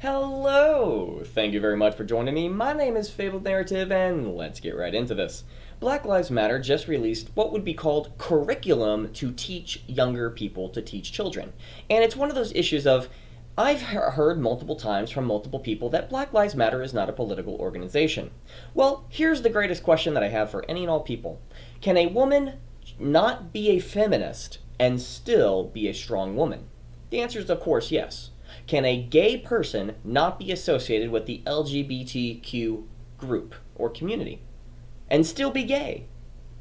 Hello! Thank you very much for joining me. My name is Fabled Narrative, and let's get right into this. Black Lives Matter just released what would be called curriculum to teach younger people to teach children. And it's one of those issues of, I've heard multiple times from multiple people that Black Lives Matter is not a political organization. Well, here's the greatest question that I have for any and all people. Can a woman not be a feminist and still be a strong woman? The answer is, of course, yes. Can a gay person not be associated with the LGBTQ group or community and still be gay?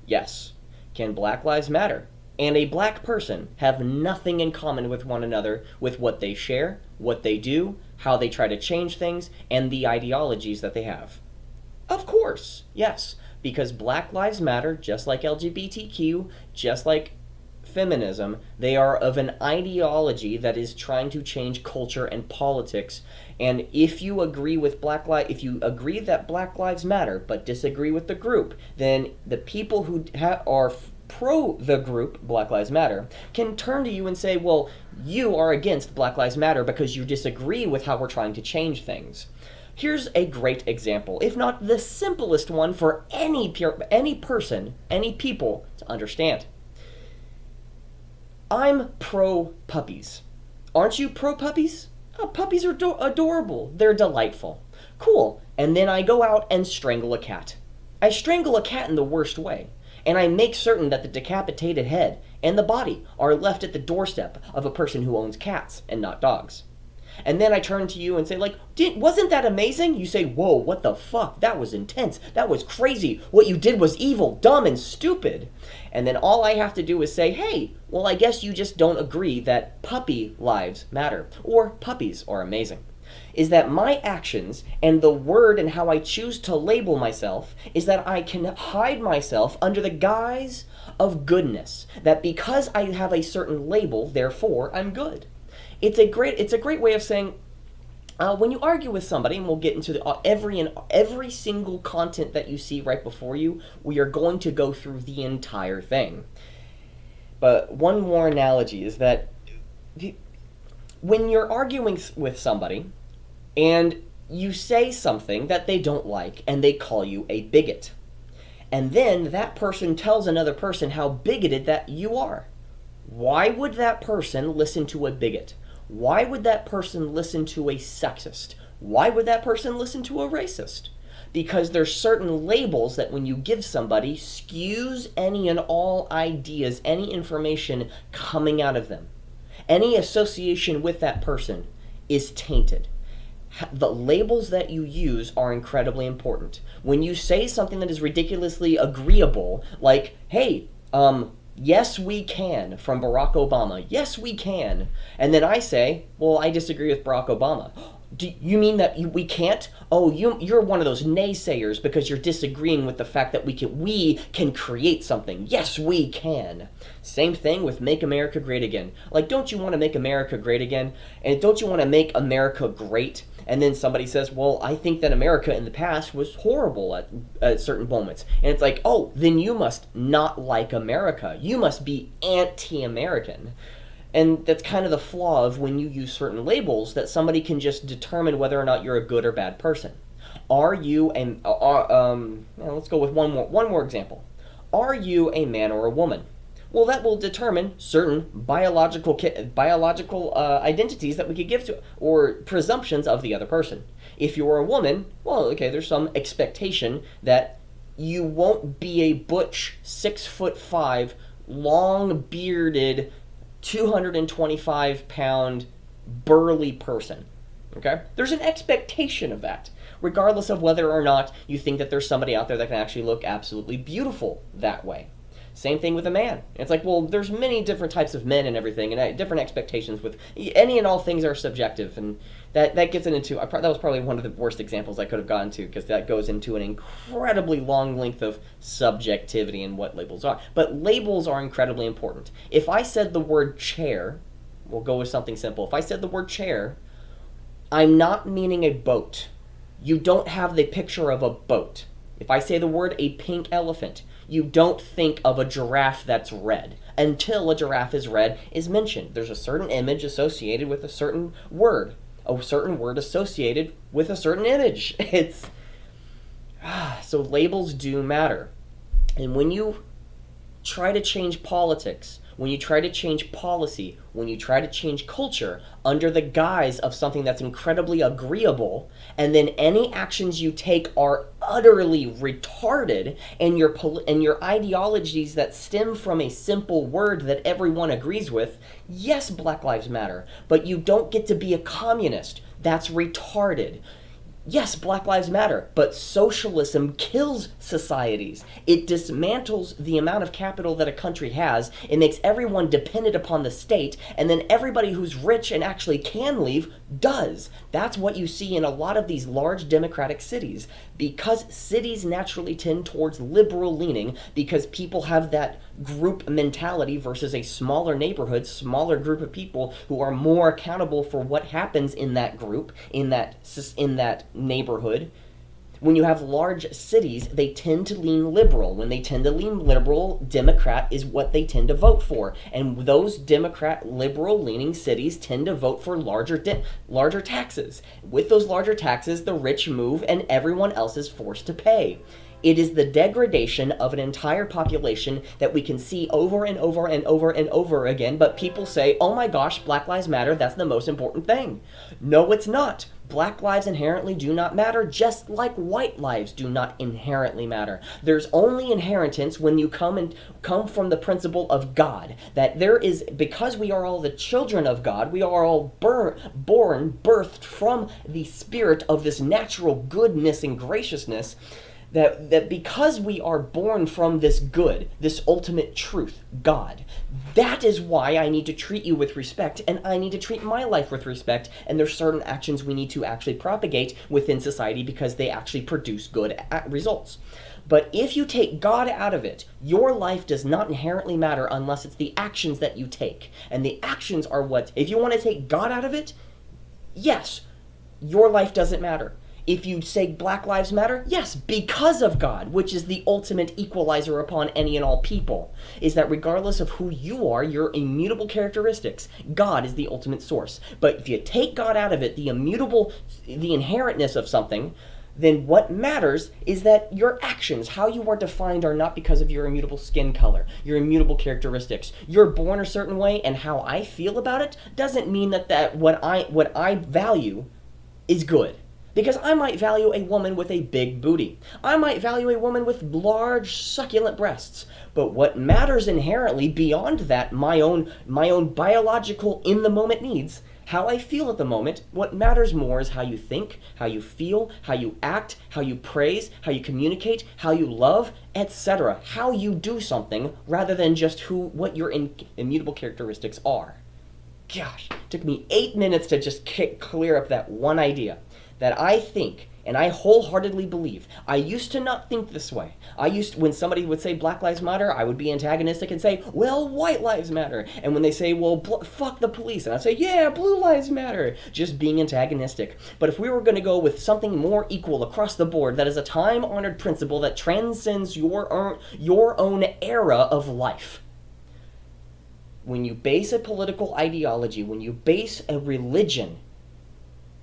Yes. Can Black Lives Matter and a black person have nothing in common with one another with what they share, what they do, how they try to change things, and the ideologies that they have? Of course, yes. Because Black Lives Matter, just like LGBTQ, just like feminism, they are of an ideology that is trying to change culture and politics. And if you agree with if you agree that Black Lives Matter but disagree with the group, then the people who are pro the group Black Lives Matter can turn to you and say, well, you are against Black Lives Matter because you disagree with how we're trying to change things. Here's a great example, if not the simplest one for any person, any people to understand. I'm pro puppies. Aren't you pro puppies? Oh, puppies are adorable. They're delightful. Cool. And then I go out and strangle a cat. I strangle a cat in the worst way. And I make certain that the decapitated head and the body are left at the doorstep of a person who owns cats and not dogs. And then I turn to you and say, wasn't that amazing? You say, whoa, what the fuck? That was intense. That was crazy. What you did was evil, dumb, and stupid. And then all I have to do is say, hey, well, I guess you just don't agree that puppy lives matter, or puppies are amazing. Is that my actions and the word and how I choose to label myself is that I can hide myself under the guise of goodness. That because I have a certain label, therefore, I'm good. It's a great way of saying, when you argue with somebody, and we'll get into every single content that you see right before you, we are going to go through the entire thing. But one more analogy is that when you're arguing with somebody and you say something that they don't like and they call you a bigot, and then that person tells another person how bigoted that you are, why would that person listen to a bigot? Why would that person listen to a sexist? Why would that person listen to a racist? Because there's certain labels that when you give somebody skews any and all ideas, any information coming out of them. Any association with that person is tainted. The labels that you use are incredibly important. When you say something that is ridiculously agreeable, like, hey, yes, we can, from Barack Obama. Yes, we can. And then I say, well, I disagree with Barack Obama. Do you mean that we can't? Oh, you're one of those naysayers because you're disagreeing with the fact that we can create something. Yes, we can. Same thing with Make America Great Again. Like, don't you want to make America great again? And don't you want to make America great? And then somebody says, well, I think that America in the past was horrible at certain moments. And it's like, oh, then you must not like America. You must be anti-American. And that's kind of the flaw of when you use certain labels, that somebody can just determine whether or not you're a good or bad person. Are you let's go with one more example. Are you a man or a woman? Well, that will determine certain biological identities that we could give to, or presumptions of the other person. If you're a woman, well, okay, there's some expectation that you won't be a butch 6'5", long-bearded, 225-pound, burly person. Okay? There's an expectation of that, regardless of whether or not you think that there's somebody out there that can actually look absolutely beautiful that way. Same thing with a man. It's like, well, there's many different types of men and everything, and different expectations with any and all things are subjective, and that gets into, that was probably one of the worst examples I could have gotten to, because that goes into an incredibly long length of subjectivity and what labels are. But labels are incredibly important. If I said the word chair, we'll go with something simple. If I said the word chair, I'm not meaning a boat. You don't have the picture of a boat. If I say the word a pink elephant, you don't think of a giraffe that's red until a giraffe is red is mentioned. There's a certain image associated with a certain word. a certain word associated with a certain image. So labels do matter. And when you try to change politics, when you try to change policy, when you try to change culture under the guise of something that's incredibly agreeable, and then any actions you take are utterly retarded, and your ideologies that stem from a simple word that everyone agrees with, yes, Black Lives Matter, but you don't get to be a communist. That's retarded. Yes, Black Lives Matter, but socialism kills societies. It dismantles the amount of capital that a country has. It makes everyone dependent upon the state, and then everybody who's rich and actually can leave does. That's what you see in a lot of these large democratic cities. Because cities naturally tend towards liberal leaning, because people have that group mentality versus a smaller neighborhood, smaller group of people who are more accountable for what happens in that group, in that neighborhood. When you have large cities, they tend to lean liberal. When they tend to lean liberal, Democrat is what they tend to vote for. And those Democrat liberal leaning cities tend to vote for larger taxes. With those larger taxes, the rich move and everyone else is forced to pay. It is the degradation of an entire population that we can see over and over and over and over again, but people say, oh my gosh, Black Lives Matter, that's the most important thing. No, it's not. Black lives inherently do not matter, just like white lives do not inherently matter. There's only inheritance when you come from the principle of God. That there is, because we are all the children of God, we are all birthed from the spirit of this natural goodness and graciousness, that because we are born from this good, this ultimate truth, God, that is why I need to treat you with respect, and I need to treat my life with respect, and there's certain actions we need to actually propagate within society because they actually produce good results. But if you take God out of it, your life does not inherently matter unless it's the actions that you take. And the actions are what, if you want to take God out of it, yes, your life doesn't matter. If you say Black Lives Matter, yes, because of God, which is the ultimate equalizer upon any and all people, is that regardless of who you are, your immutable characteristics, God is the ultimate source. But if you take God out of it, the inherentness of something, then what matters is that your actions, how you are defined, are not because of your immutable skin color, your immutable characteristics. You're born a certain way, and how I feel about it doesn't mean that what I value is good. Because I might value a woman with a big booty. I might value a woman with large, succulent breasts. But what matters inherently beyond that, my own biological in-the-moment needs, how I feel at the moment, what matters more is how you think, how you feel, how you act, how you praise, how you communicate, how you love, etc. How you do something, rather than just what your immutable characteristics are. Gosh, it took me 8 minutes to just clear up that one idea. That I think, and I wholeheartedly believe. I used to not think this way. When somebody would say Black Lives Matter, I would be antagonistic and say, well, white lives matter. And when they say, well, fuck the police, and I'd say, yeah, blue lives matter. Just being antagonistic. But if we were going to go with something more equal across the board, that is a time-honored principle that transcends your own era of life. When you base a political ideology, when you base a religion,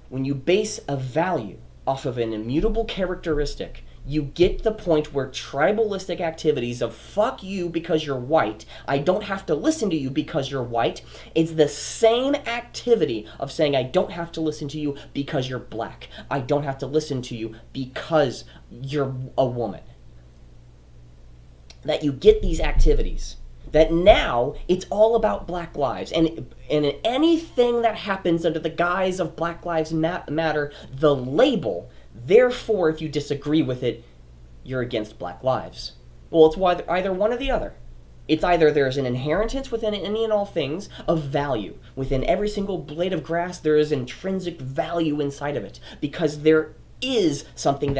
when you base a value off of an immutable characteristic, you get the point where tribalistic activities of fuck you because you're white, I don't have to listen to you because you're white, it's the same activity of saying I don't have to listen to you because you're black. I don't have to listen to you because you're a woman. That you get these activities. That now it's all about Black lives, and anything that happens under the guise of Black Lives Matter, the label, therefore if you disagree with it, you're against Black lives. Well, it's either one or the other. It's either there's an inheritance within any and all things of value. Within every single blade of grass, there is intrinsic value inside of it, because there is something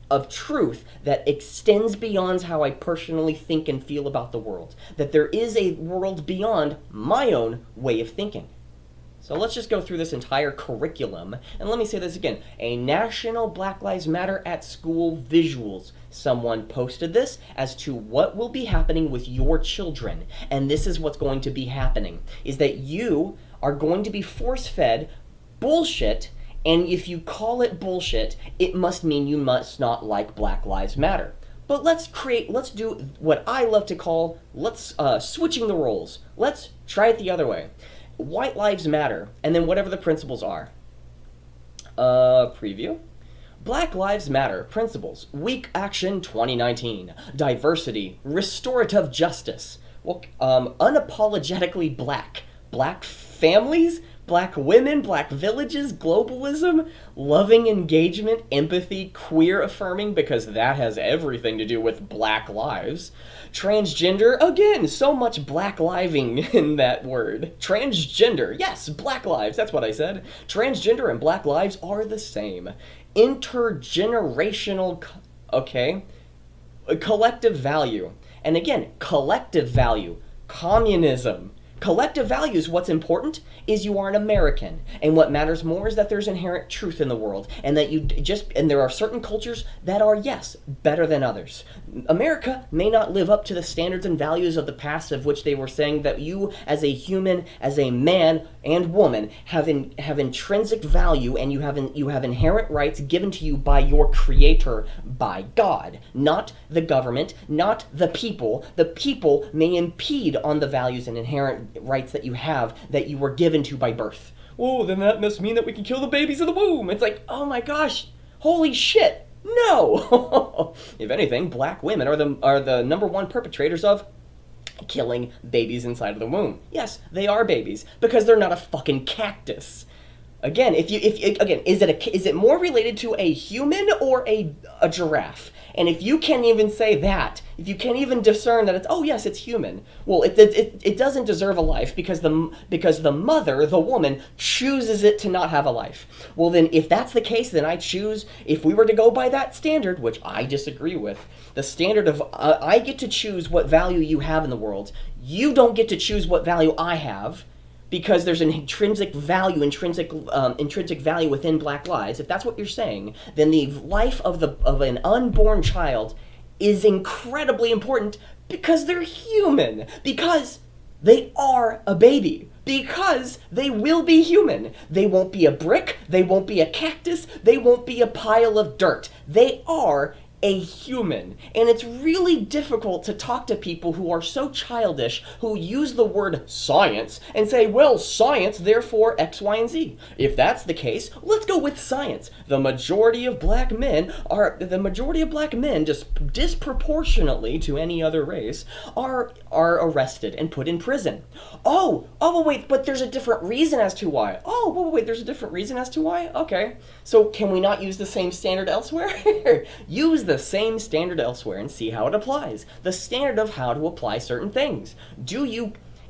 of truth that extends beyond how I personally think and feel about the world. That there is a world beyond my own way of thinking. So let's just go through this entire curriculum, and let me say this again. A National Black Lives Matter at School visuals. Someone posted this as to what will be happening with your children, and this is what's going to be happening, is that you are going to be force-fed bullshit And if you call it bullshit, it must mean you must not like Black Lives Matter. But let's do what I love to call, switching the roles. Let's try it the other way. White lives matter, and then whatever the principles are. Preview. Black Lives Matter Principles, Week Action 2019, Diversity, Restorative Justice, Unapologetically Black, Black Families, Black Women, Black Villages, Globalism, Loving Engagement, Empathy, Queer Affirming, because that has everything to do with Black lives, Transgender, again, so much Black living in that word, Transgender, yes, Black lives, that's what I said, Transgender and Black lives are the same, Intergenerational, collective value, and again, collective value, communism. Collective values, what's important is you are an American, and what matters more is that there's inherent truth in the world, and that and there are certain cultures that are, yes, better than others. America may not live up to the standards and values of the past, of which they were saying that you as a human, as a man and woman, have intrinsic value, and you have inherent rights given to you by your creator, by God, not the government, not the people. The people may impede on the values and inherent rights that you were given to by birth. Oh, then that must mean that we can kill the babies in the womb. It's like, oh my gosh, holy shit, no. If anything, black women are the number one perpetrators of killing babies inside of the womb. Yes, they are babies because they're not a fucking cactus. Again, is it more related to a human or a giraffe? And if you can't even say that, if you can't even discern that it's, oh yes, it's human, well, it doesn't deserve a life because the mother, the woman, chooses it to not have a life. Well then, if that's the case, then I choose, if we were to go by that standard, which I disagree with, the standard of, I get to choose what value you have in the world, you don't get to choose what value I have, because there's an intrinsic value within Black lives. If that's what you're saying, then the life of an unborn child is incredibly important because they're human, because they are a baby, because they will be human. They won't be a brick, they won't be a cactus, they won't be a pile of dirt. They are a human. And it's really difficult to talk to people who are so childish, who use the word science and say, well, science, therefore X, Y, and Z. If that's the case, let's go with science. The majority of black men, just disproportionately to any other race, are arrested and put in prison. Wait, but there's a different reason as to why. There's a different reason as to why? Okay. So can we not use the same standard elsewhere? Use the same standard elsewhere and see how it applies. The standard of how to apply certain things.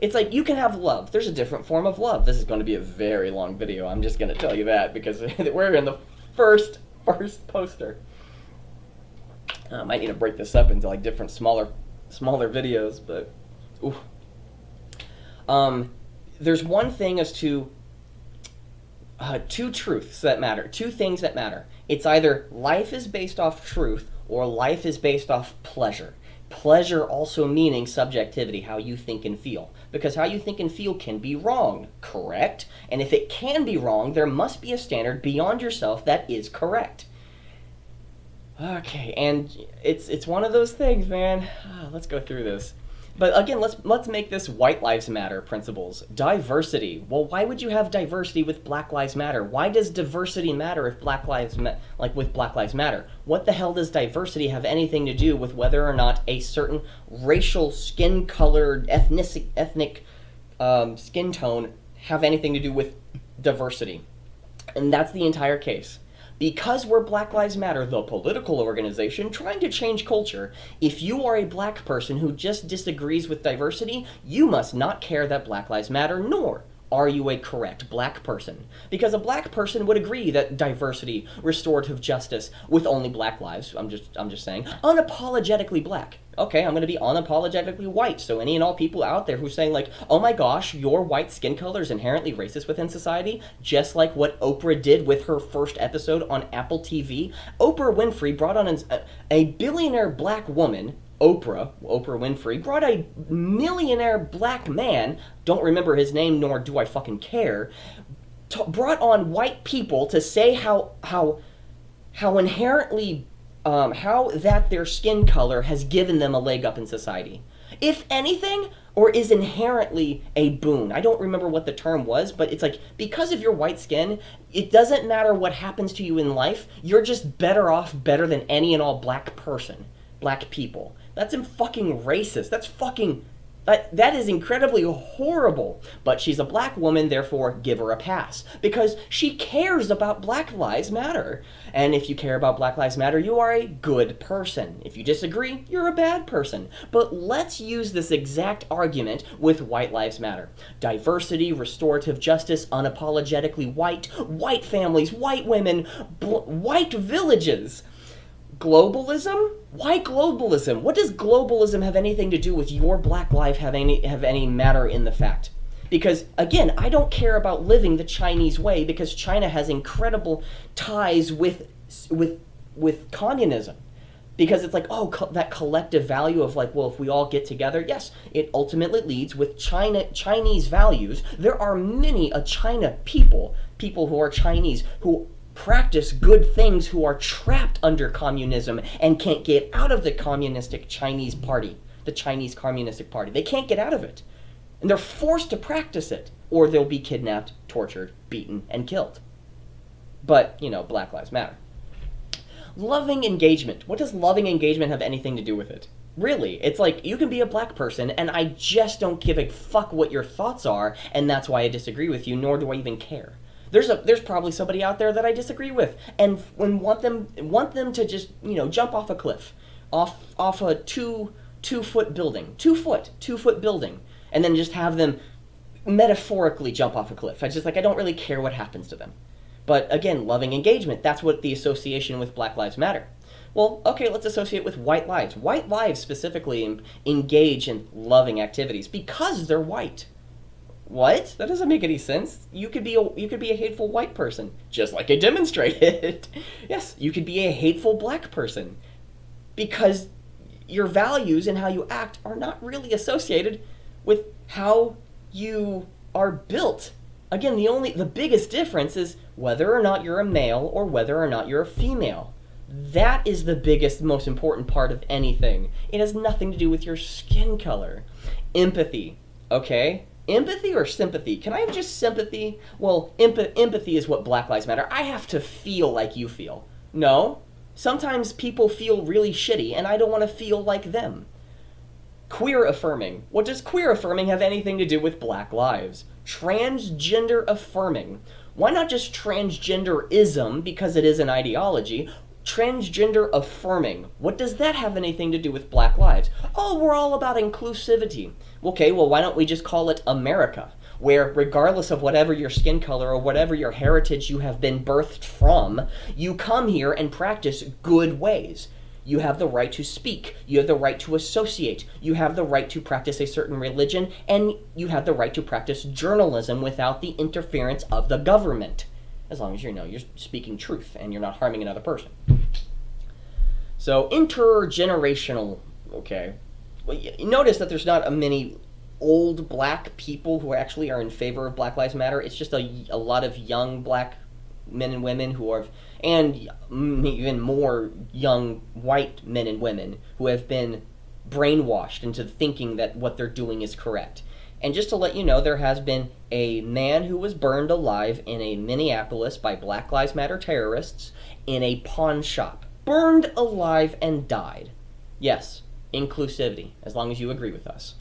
It's like you can have love. There's a different form of love. This is going to be a very long video. I'm just going to tell you that because we're in the first poster. I might need to break this up into like different smaller videos, but oof. There's one thing as to two truths that matter, two things that matter. It's either life is based off truth or life is based off pleasure. Pleasure also meaning subjectivity, how you think and feel. Because how you think and feel can be wrong, correct? And if it can be wrong, there must be a standard beyond yourself that is correct. Okay, and it's one of those things, man. Let's go through this. But again, let's make this White Lives Matter principles. Diversity. Well, why would you have diversity with Black Lives Matter? Why does diversity matter if with Black Lives Matter? What the hell does diversity have anything to do with whether or not a certain racial, skin color, ethnic skin tone have anything to do with diversity? And that's the entire case. Because we're Black Lives Matter, the political organization trying to change culture, if you are a black person who just disagrees with diversity, you must not care that Black Lives Matter, nor are you a correct black person. Because a black person would agree that diversity, restorative justice, with only black lives, I'm just saying, unapologetically black. Okay, I'm going to be unapologetically white, so any and all people out there who saying like, oh my gosh, your white skin color is inherently racist within society, just like what Oprah did with her first episode on Apple TV. Oprah Winfrey brought on a billionaire black woman, Oprah Winfrey, brought a millionaire black man, don't remember his name nor do I fucking care, brought on white people to say how inherently how that their skin color has given them a leg up in society. If anything, or is inherently a boon. I don't remember what the term was, but it's like, because of your white skin, it doesn't matter what happens to you in life, you're just better than any and all black people. That's fucking racist. That is incredibly horrible. But she's a black woman, therefore give her a pass. Because she cares about Black Lives Matter. And if you care about Black Lives Matter, you are a good person. If you disagree, you're a bad person. But let's use this exact argument with White Lives Matter. Diversity, restorative justice, unapologetically white families, white women, white villages. Globalism? Why globalism? What does globalism have anything to do with your black life have any matter in the fact? Because, again, I don't care about living the Chinese way because China has incredible ties with communism. Because it's like, that collective value of like, well, if we all get together, yes, it ultimately leads with Chinese values. There are many China people who are Chinese, who practice good things, who are trapped under communism and can't get out of the communistic Chinese party, the Chinese Communistic Party. They can't get out of it. And they're forced to practice it, or they'll be kidnapped, tortured, beaten, and killed. But, Black Lives Matter. Loving engagement. What does loving engagement have anything to do with it? Really, it's like, you can be a black person, and I just don't give a fuck what your thoughts are, and that's why I disagree with you, nor do I even care. There's probably somebody out there that I disagree with, and want them to just jump off a cliff, off a two foot building, 2 foot building, and then just have them metaphorically jump off a cliff. I don't really care what happens to them. But again, loving engagement, that's what the association with Black Lives Matter. Well, okay, let's associate with white lives. White lives specifically engage in loving activities because they're white. What? That doesn't make any sense. You could be a hateful white person, just like I demonstrated. Yes, you could be a hateful black person because your values and how you act are not really associated with how you are built. Again, the biggest difference is whether or not you're a male or whether or not you're a female. That is the biggest, most important part of anything. It has nothing to do with your skin color. Empathy, okay? Empathy or sympathy? Can I have just sympathy? Well, empathy is what Black Lives Matter. I have to feel like you feel. No. Sometimes people feel really shitty, and I don't want to feel like them. Queer affirming. What does queer affirming have anything to do with Black lives? Transgender affirming. Why not just transgenderism, because it is an ideology? Transgender affirming. What does that have anything to do with Black lives? Oh, we're all about inclusivity. Okay, well, why don't we just call it America, where regardless of whatever your skin color or whatever your heritage you have been birthed from, you come here and practice good ways. You have the right to speak. You have the right to associate. You have the right to practice a certain religion, and you have the right to practice journalism without the interference of the government. As long as you're speaking truth and you're not harming another person. So, intergenerational, okay. Well, you notice that there's not many old black people who actually are in favor of Black Lives Matter. It's just a lot of young black men and women who are, and even more young white men and women who have been brainwashed into thinking that what they're doing is correct. And just to let you know, there has been a man who was burned alive in Minneapolis by Black Lives Matter terrorists in a pawn shop. Burned alive and died. Yes, inclusivity, as long as you agree with us.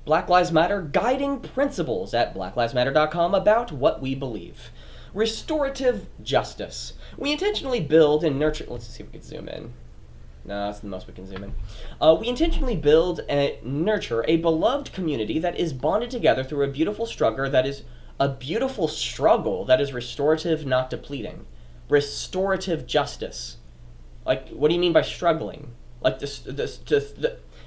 Black Lives Matter guiding principles at blacklivesmatter.com about what we believe. Restorative justice. We intentionally build and nurture... Let's see if we can zoom in. No, that's the most we can zoom in. We intentionally build and nurture a beloved community that is bonded together through a beautiful struggle that is restorative, not depleting. Restorative justice. Like, what do you mean by struggling? Like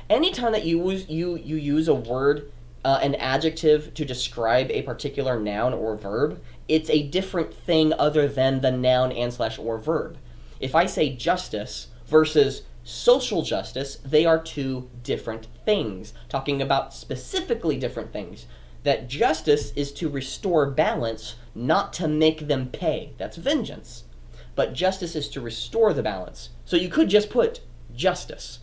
anytime that you use a word, an adjective to describe a particular noun or verb, it's a different thing other than the noun and / or verb. If I say justice versus social justice, they are two different things, talking about specifically different things. that justice is to restore balance, not to make them pay. That's vengeance. But justice is to restore the balance. So you could just put justice.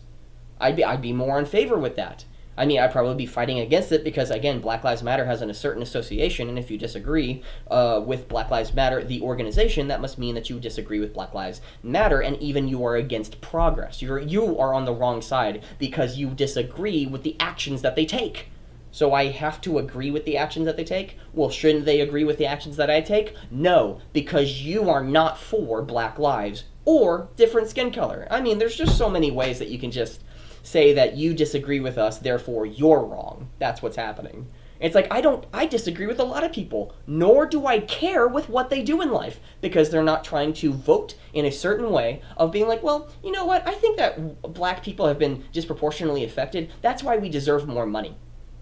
I'd be more in favor with that. I mean, I'd probably be fighting against it because, again, Black Lives Matter has a certain association, and if you disagree with Black Lives Matter, the organization, that must mean that you disagree with Black Lives Matter, and even you are against progress. You are on the wrong side because you disagree with the actions that they take. So I have to agree with the actions that they take? Well, shouldn't they agree with the actions that I take? No, because you are not for Black lives or different skin color. I mean, there's just so many ways that you can just say that you disagree with us, therefore you're wrong. That's what's happening. It's like, I disagree with a lot of people, nor do I care with what they do in life, because they're not trying to vote in a certain way of being like, well, you know what, I think that black people have been disproportionately affected, that's why we deserve more money.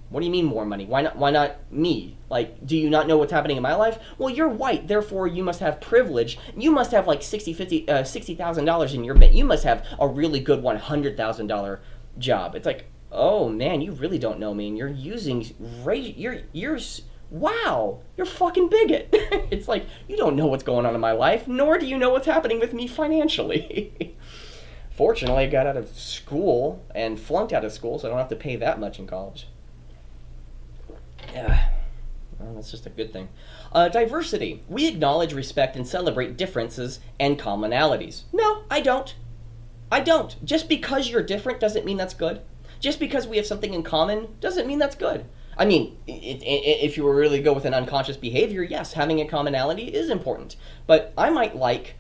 What do you mean more money? Why not me? Like, do you not know what's happening in my life? Well, you're white, therefore you must have privilege. You must have like $60,000 in your bank. You must have a really good $100,000 job. It's like, oh man, you really don't know me, and you're using race. You're wow, you're fucking bigot. It's like, you don't know what's going on in my life, nor do you know what's happening with me financially. Fortunately, I got out of school and flunked out of school, so I don't have to pay that much in college. Yeah, well, that's just a good thing. Diversity. We acknowledge, respect, and celebrate differences and commonalities. No, I don't. I don't. Just because you're different doesn't mean that's good. Just because we have something in common doesn't mean that's good. I mean, if you were really go with an unconscious behavior, yes, having a commonality is important. But I might like...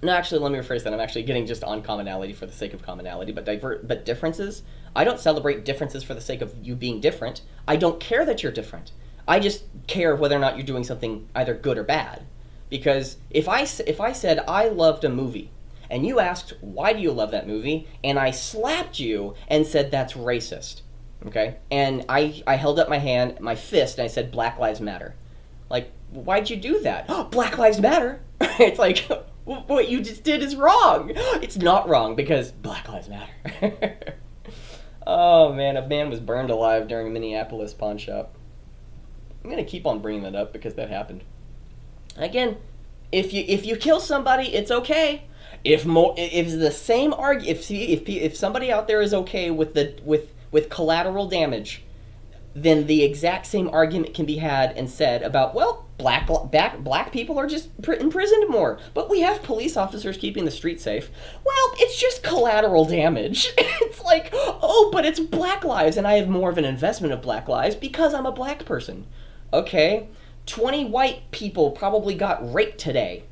No, actually, let me rephrase that. I'm actually getting just on commonality for the sake of commonality, but differences... I don't celebrate differences for the sake of you being different. I don't care that you're different. I just care whether or not you're doing something either good or bad. Because if I said I loved a movie, and you asked, why do you love that movie? And I slapped you and said, that's racist. Okay? And I held up my fist, and I said, Black Lives Matter. Like, why'd you do that? Oh, Black Lives Matter! It's like, what you just did is wrong. It's not wrong, because Black Lives Matter. Oh man, a man was burned alive during a Minneapolis pawn shop. I'm gonna keep on bringing that up because that happened. Again, if you kill somebody, it's okay. If the same if somebody out there is okay with collateral damage, then the exact same argument can be had and said about, well, black people are just imprisoned more, but we have police officers keeping the street safe. Well, it's just collateral damage. It's like, oh, but it's black lives, and I have more of an investment of black lives because I'm a black person. Okay, 20 white people probably got raped today.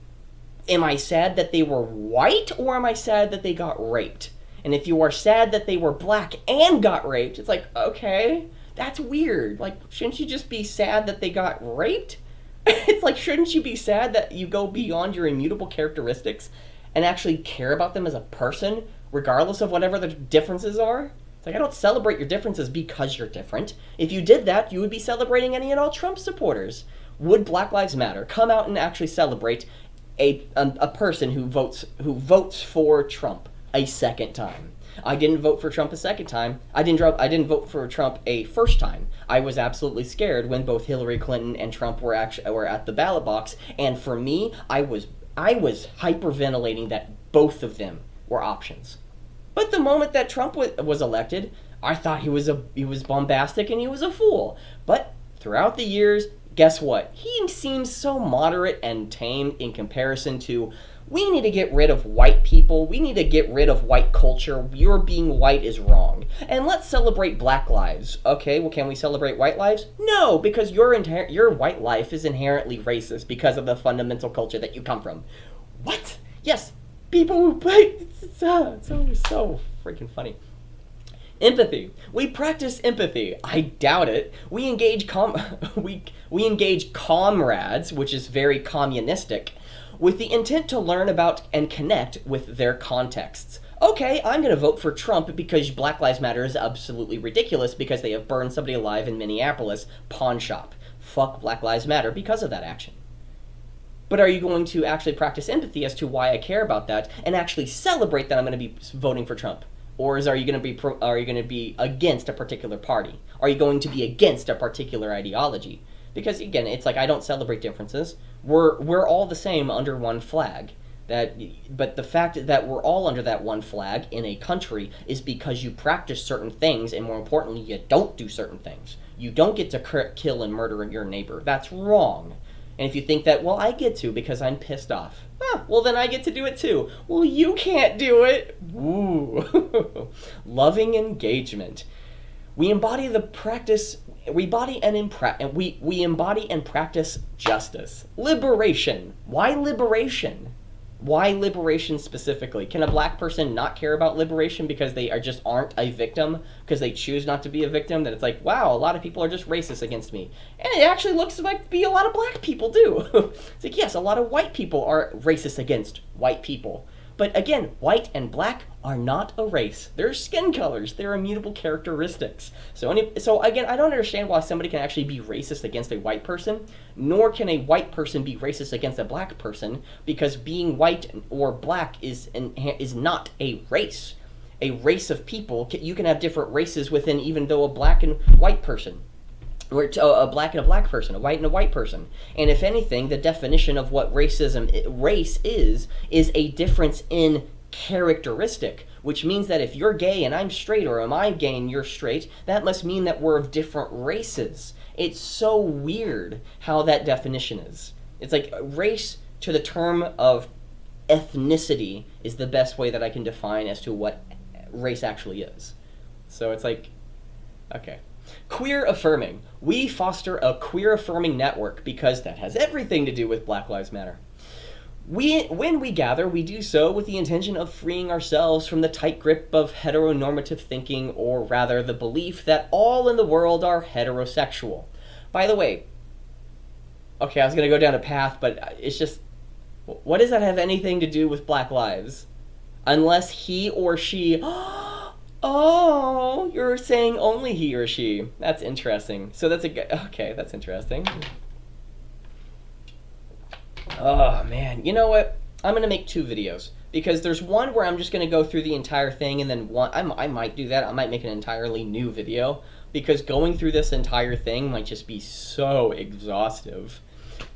Am I sad that they were white, or am I sad that they got raped? And if you are sad that they were black and got raped, it's like, okay, that's weird. Like, shouldn't you just be sad that they got raped? It's like, shouldn't you be sad that you go beyond your immutable characteristics and actually care about them as a person, regardless of whatever the differences are? It's like, I don't celebrate your differences because you're different. If you did that, you would be celebrating any and all Trump supporters. Would Black Lives Matter come out and actually celebrate a person who votes for Trump a second time? I didn't vote for Trump a second time. I didn't vote for Trump a first time. I was absolutely scared when both Hillary Clinton and Trump were at the ballot box, and for me, I was hyperventilating that both of them were options. But the moment that Trump was elected, I thought he was bombastic and he was a fool. But throughout the years, guess what? He seems so moderate and tame in comparison to, we need to get rid of white people. We need to get rid of white culture. Your being white is wrong. And let's celebrate black lives. Okay, well, can we celebrate white lives? No, because your white life is inherently racist because of the fundamental culture that you come from. What? Yes, people who play. It's so freaking funny. Empathy. We practice empathy. I doubt it. We engage we engage comrades, which is very communistic, with the intent to learn about and connect with their contexts. Okay, I'm going to vote for Trump because Black Lives Matter is absolutely ridiculous because they have burned somebody alive in Minneapolis pawn shop. Fuck Black Lives Matter because of that action. But are you going to actually practice empathy as to why I care about that and actually celebrate that I'm going to be voting for Trump? are you going to be are you going to be against a particular party? Are you going to be against a particular ideology? Because again, it's like I don't celebrate differences. We're all the same under one flag. But the fact that we're all under that one flag in a country is because you practice certain things, and more importantly, you don't do certain things. You don't get to kill and murder your neighbor. That's wrong. And if you think that, well, I get to because I'm pissed off. Well, then I get to do it too. Well, you can't do it. Woo. Loving engagement. We embody the practice. We embody and practice justice. Liberation. Why liberation? Why liberation specifically? Can a black person not care about liberation because they aren't a victim, because they choose not to be a victim? That it's like, wow, a lot of people are just racist against me. And it actually looks like a lot of black people do. It's like, yes, a lot of white people are racist against white people. But again, white and black are not a race. They're skin colors. They're immutable characteristics. So again, I don't understand why somebody can actually be racist against a white person, nor can a white person be racist against a black person, because being white or black is not a race. A race of people, you can have different races within, even though a black and white person. Or a black and a black person, a white and a white person. And if anything, the definition of what race is a difference in characteristic, which means that if you're gay and I'm straight, or am I gay and you're straight, that must mean that we're of different races. It's so weird how that definition is. It's like race to the term of ethnicity is the best way that I can define as to what race actually is. So it's like, okay. Queer affirming. We foster a queer affirming network because that has everything to do with Black Lives Matter. When we gather, we do so with the intention of freeing ourselves from the tight grip of heteronormative thinking, or rather the belief that all in the world are heterosexual. By the way, okay, I was going to go down a path, but it's just, what does that have anything to do with Black Lives? Unless he or she... Oh, you're saying only he or she. That's interesting. So okay, that's interesting. Oh, man. You know what? I'm going to make 2 videos. Because there's one where I'm just going to go through the entire thing, and then one, I might do that. I might make an entirely new video. Because going through this entire thing might just be so exhaustive.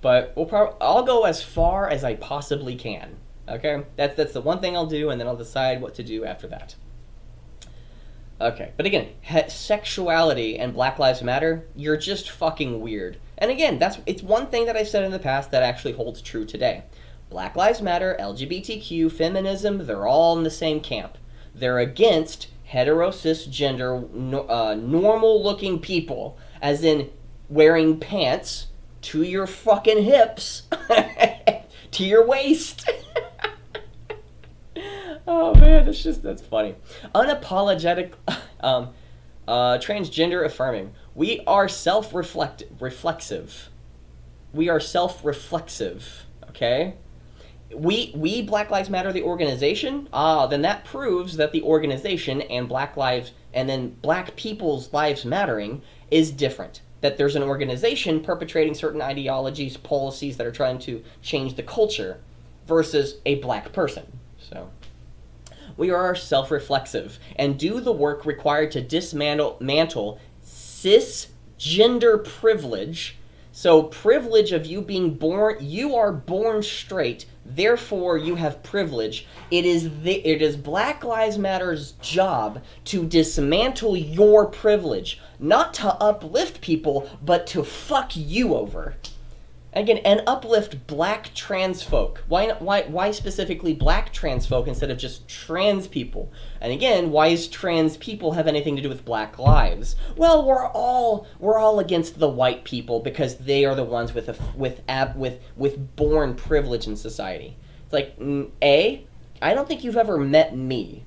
But I'll go as far as I possibly can. Okay? That's the one thing I'll do, and then I'll decide what to do after that. Okay, but again, sexuality and Black Lives Matter, you're just fucking weird. And again, it's one thing that I've said in the past that actually holds true today. Black Lives Matter, LGBTQ, feminism, they're all in the same camp. They're against hetero, cisgender, normal-looking people, as in wearing pants to your fucking hips, to your waist. Oh man, that's funny. Unapologetic, transgender affirming. We are reflexive. We are self-reflexive, okay? We Black Lives Matter, the organization, then that proves that the organization and Black Lives, and then Black people's lives mattering is different. That there's an organization perpetrating certain ideologies, policies that are trying to change the culture versus a black person, so... We are self-reflexive and do the work required to dismantle cisgender privilege. So privilege of you being born, you are born straight, therefore you have privilege. It is Black Lives Matter's job to dismantle your privilege, not to uplift people, but to fuck you over. Again, and uplift black trans folk. Why specifically black trans folk instead of just trans people? And again, why does trans people have anything to do with Black lives? Well, we're all against the white people because they are the ones with born privilege in society. It's like, I don't think you've ever met me.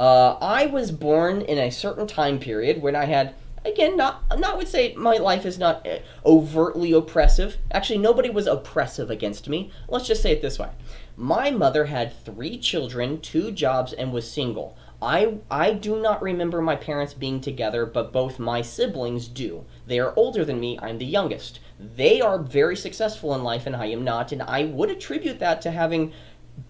I was born in a certain time period when I had. Again, not would say my life is not overtly oppressive. Actually, nobody was oppressive against me. Let's just say it this way. My mother had 3 children, 2 jobs, and was single. I do not remember my parents being together, but both my siblings do. They are older than me. I'm the youngest. They are very successful in life, and I am not, and I would attribute that to having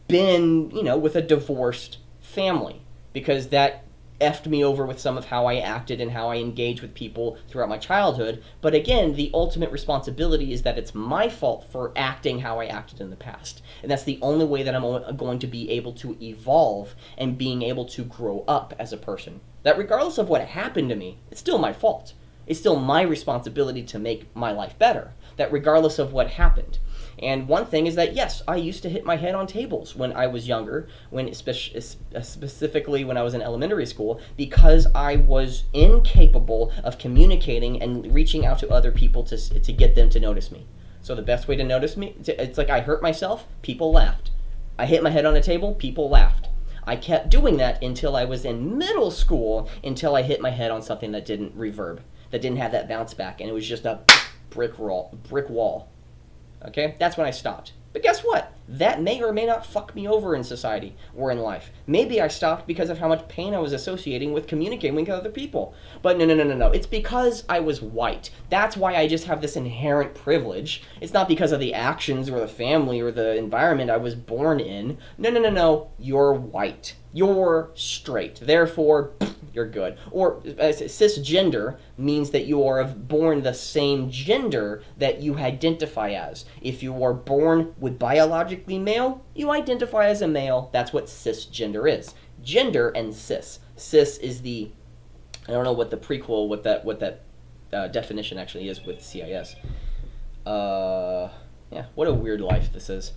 been, with a divorced family, because that effed me over with some of how I acted and how I engaged with people throughout my childhood. But again, the ultimate responsibility is that it's my fault for acting how I acted in the past. And that's the only way that I'm going to be able to evolve and being able to grow up as a person. That regardless of what happened to me, it's still my fault. It's still my responsibility to make my life better. That regardless of what happened. And one thing is that, yes, I used to hit my head on tables when I was younger, specifically when I was in elementary school, because I was incapable of communicating and reaching out to other people to get them to notice me. So the best way to notice me, it's like I hurt myself, people laughed. I hit my head on a table, people laughed. I kept doing that until I was in middle school, until I hit my head on something that didn't reverb, that didn't have that bounce back, and it was just a brick wall. Okay, that's when I stopped. But guess what? That may or may not fuck me over in society or in life. Maybe I stopped because of how much pain I was associating with communicating with other people. But no. It's because I was white. That's why I just have this inherent privilege. It's not because of the actions or the family or the environment I was born in. No. You're white. You're straight. Therefore, you're good. Or cisgender means that you are born the same gender that you identify as. If you are born with biologically male, you identify as a male. That's what cisgender is. Gender and cis. Cis is the, I don't know what the prequel, what that definition actually is with CIS. Yeah, what a weird life this is.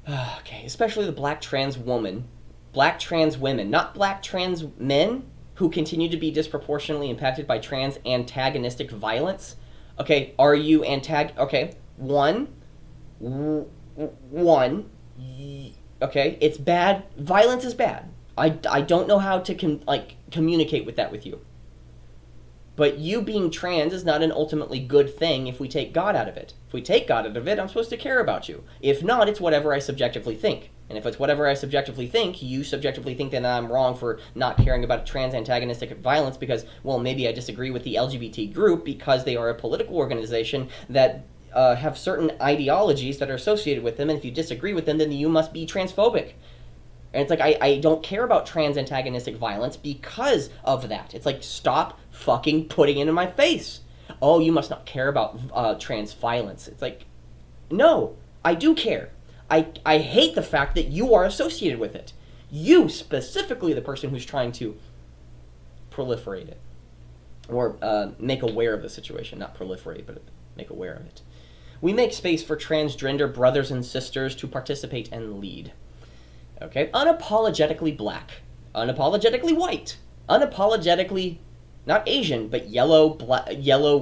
Okay, especially the black trans woman. Black trans women, not black trans men who continue to be disproportionately impacted by trans antagonistic violence. Okay, are you okay, one, okay, it's bad. Violence is bad. I don't know how to communicate with that with you. But you being trans is not an ultimately good thing if we take God out of it. If we take God out of it, I'm supposed to care about you. If not, it's whatever I subjectively think. And if it's whatever I subjectively think, you subjectively think that I'm wrong for not caring about trans antagonistic violence because, well, maybe I disagree with the LGBT group because they are a political organization that have certain ideologies that are associated with them, and if you disagree with them, then you must be transphobic. And it's like, I don't care about trans antagonistic violence because of that. It's like, stop fucking putting it in my face. Oh, you must not care about trans violence. It's like, no, I do care. I hate the fact that you are associated with it. You, specifically the person who's trying to proliferate it. Or make aware of the situation. Not proliferate, but make aware of it. We make space for transgender brothers and sisters to participate and lead. Okay? Unapologetically black. Unapologetically white. Unapologetically, not Asian, but yellow,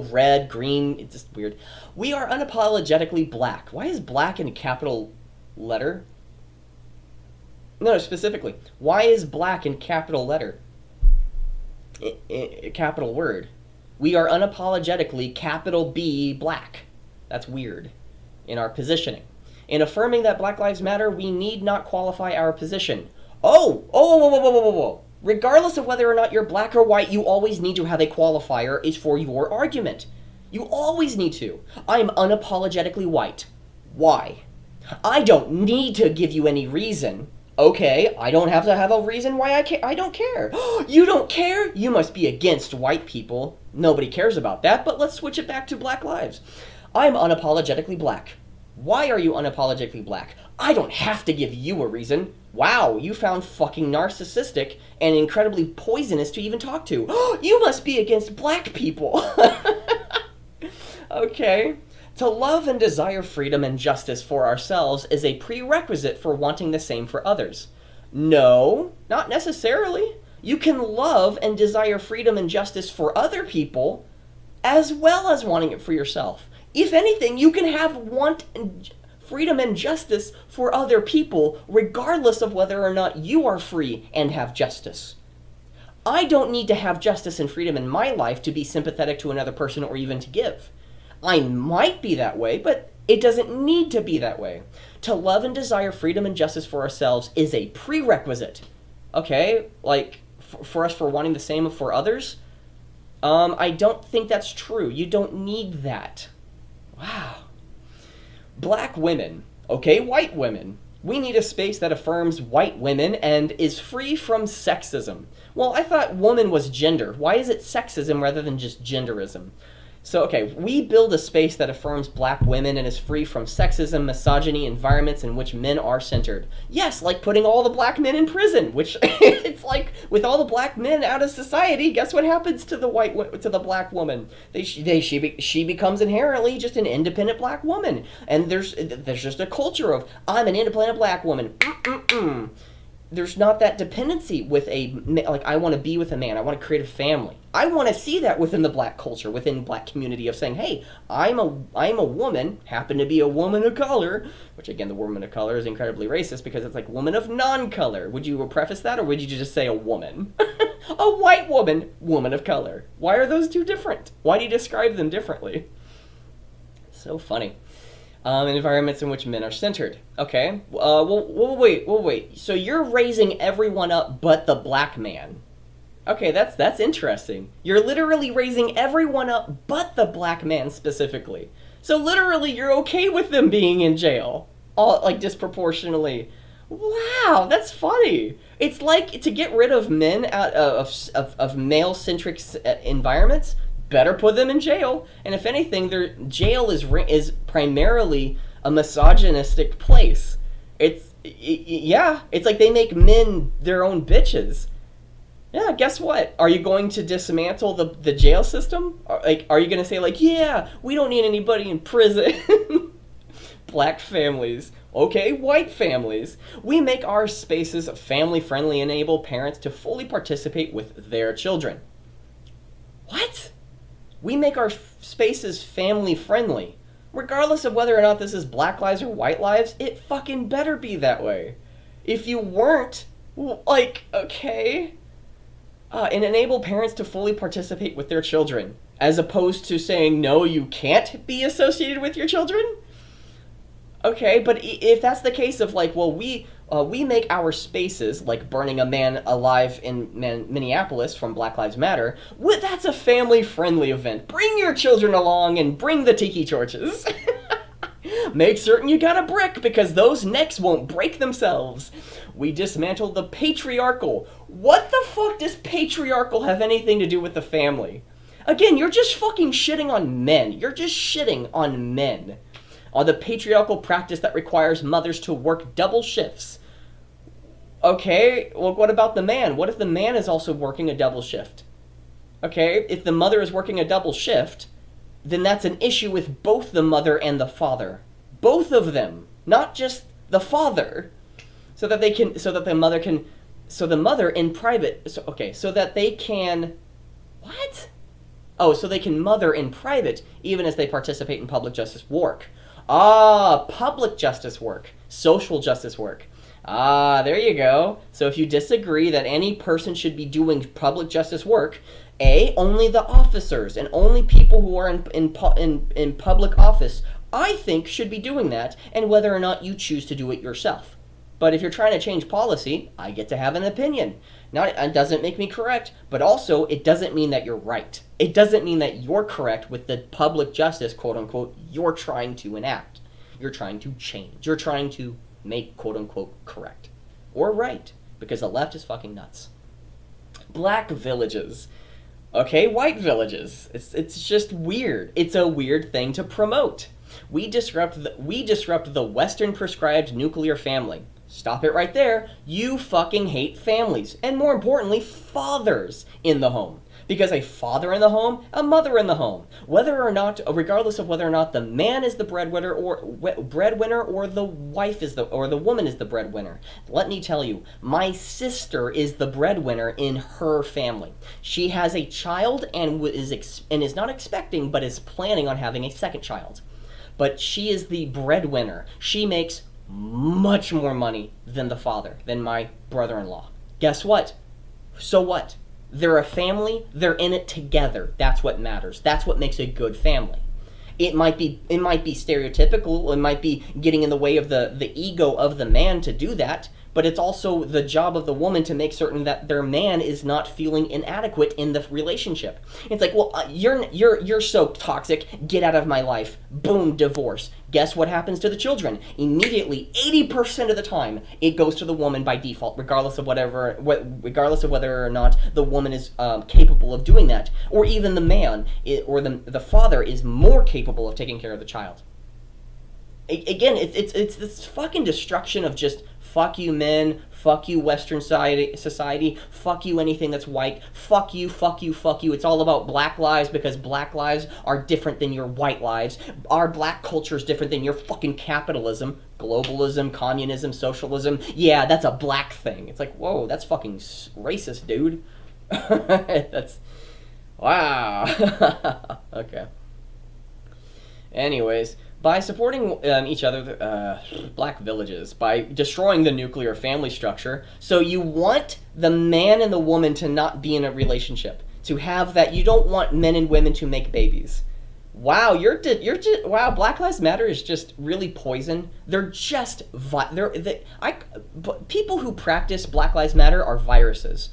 red, green. It's just weird. We are unapologetically black. Why is black in a capital letter? No, specifically. Why is black in capital letter? Capital word. We are unapologetically capital B black. That's weird in our positioning. In affirming that Black Lives Matter, we need not qualify our position. Whoa. Regardless of whether or not you're black or white, you always need to have a qualifier is for your argument. You always need to. I'm unapologetically white. Why? I don't need to give you any reason. Okay, I don't have to have a reason why I don't care. You don't care? You must be against white people. Nobody cares about that, but let's switch it back to Black Lives. I'm unapologetically black. Why are you unapologetically black? I don't have to give you a reason. Wow, you found fucking narcissistic and incredibly poisonous to even talk to. You must be against black people. Okay. To love and desire freedom and justice for ourselves is a prerequisite for wanting the same for others. No, not necessarily. You can love and desire freedom and justice for other people as well as wanting it for yourself. If anything, you can want freedom and justice for other people regardless of whether or not you are free and have justice. I don't need to have justice and freedom in my life to be sympathetic to another person or even to give. I might be that way, but it doesn't need to be that way. To love and desire freedom and justice for ourselves is a prerequisite. Okay, like for us for wanting the same for others? I don't think that's true. You don't need that. Wow. Black women, okay, white women, We need a space that affirms white women and is free from sexism. Well, I thought woman was gender. Why is it sexism rather than just genderism? So, okay, we build a space that affirms black women and is free from sexism, misogyny, environments in which men are centered. Yes, like putting all the black men in prison, which it's like with all the black men out of society, guess what happens to the black woman? She becomes inherently just an independent black woman, and there's just a culture of I'm an independent black woman. There's not that dependency with like I want to be with a man, I want to create a family. I want to see that within the black culture, within the black community of saying, hey, I'm a woman, happen to be a woman of color, which again, the woman of color is incredibly racist because it's like woman of non-color. Would you preface that, or would you just say a woman? A white woman, woman of color. Why are those two different? Why do you describe them differently? It's so funny. In environments in which men are centered. Okay, wait. So you're raising everyone up but the black man. Okay, that's interesting. You're literally raising everyone up but the black man specifically. So literally you're okay with them being in jail. All, like, disproportionately. Wow, that's funny. It's like to get rid of men out of male-centric environments, better put them in jail. And if anything, their jail is primarily a misogynistic place. It's like they make men their own bitches. Yeah, guess what? Are you going to dismantle the jail system? Are you going to say like, yeah, we don't need anybody in prison? Black families. Okay, white families. We make our spaces family-friendly, enable parents to fully participate with their children. What? We make our spaces family-friendly. Regardless of whether or not this is black lives or white lives, it fucking better be that way. If you weren't, like, okay. And enable parents to fully participate with their children, as opposed to saying, no, you can't be associated with your children? Okay, but if that's the case of like, well, we make our spaces, like burning a man alive in Minneapolis from Black Lives Matter, that's a family-friendly event. Bring your children along and bring the tiki torches. Make certain you got a brick because those necks won't break themselves. We dismantle the patriarchal. What the fuck does patriarchal have anything to do with the family? Again, you're just fucking shitting on men. You're just shitting on men. On the patriarchal practice that requires mothers to work double shifts. Okay, well, what about the man? What if the man is also working a double shift? Okay, if the mother is working a double shift, then that's an issue with both the mother and the father. Both of them, not just the father. So that the mother in private, so that they can, what? Oh, so they can mother in private even as they participate in public justice work. Public justice work. Social justice work. There you go. So if you disagree that any person should be doing public justice work, only the officers and only people who are in public office, I think, should be doing that, and whether or not you choose to do it yourself. But if you're trying to change policy, I get to have an opinion. Now, it doesn't make me correct, but also it doesn't mean that you're right. It doesn't mean that you're correct with the public justice, quote unquote, you're trying to enact. You're trying to change. You're trying to make, quote unquote, correct. Or right, because the left is fucking nuts. Black villages. Okay, white villages. It's just weird. It's a weird thing to promote. We disrupt the Western prescribed nuclear family. Stop it right there. You fucking hate families. And more importantly, fathers in the home. Because a father in the home, a mother in the home. Regardless of whether or not the man is the breadwinner or the wife is or the woman is the breadwinner. Let me tell you, my sister is the breadwinner in her family. She has a child and is not expecting, but is planning on having a second child. But she is the breadwinner. She makes much more money than the father, than my brother-in-law. Guess what? So what? They're a family. They're in it together. That's what matters. That's what makes a good family. It might be stereotypical. It might be getting in the way of the ego of the man to do that. but it's also the job of the woman to make certain that their man is not feeling inadequate in the relationship. It's like, well, you're so toxic, get out of my life. Boom, divorce. Guess what happens to the children? Immediately, 80% of the time, it goes to the woman by default, regardless of whether or not the woman is capable of doing that, or even the man or the father is more capable of taking care of the child. Again, it's this fucking destruction of just fuck you men, fuck you Western society, fuck you anything that's white, fuck you, fuck you, fuck you. It's all about black lives because black lives are different than your white lives. Our black culture is different than your fucking capitalism, globalism, communism, socialism. Yeah, that's a black thing. It's like, whoa, that's fucking racist, dude. That's, wow. Okay. Anyways, by supporting each other, black villages, by destroying the nuclear family structure, so you want the man and the woman to not be in a relationship, to have that. You don't want men and women to make babies. Wow, wow. Black Lives Matter is just really poison. They're just people who practice Black Lives Matter are viruses.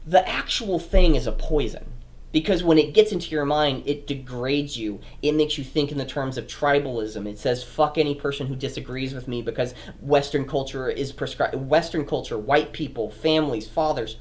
The actual thing is a poison. Because when it gets into your mind, it degrades you. It makes you think in the terms of tribalism. It says, fuck any person who disagrees with me because Western culture is prescribed. Western culture, white people, families, fathers,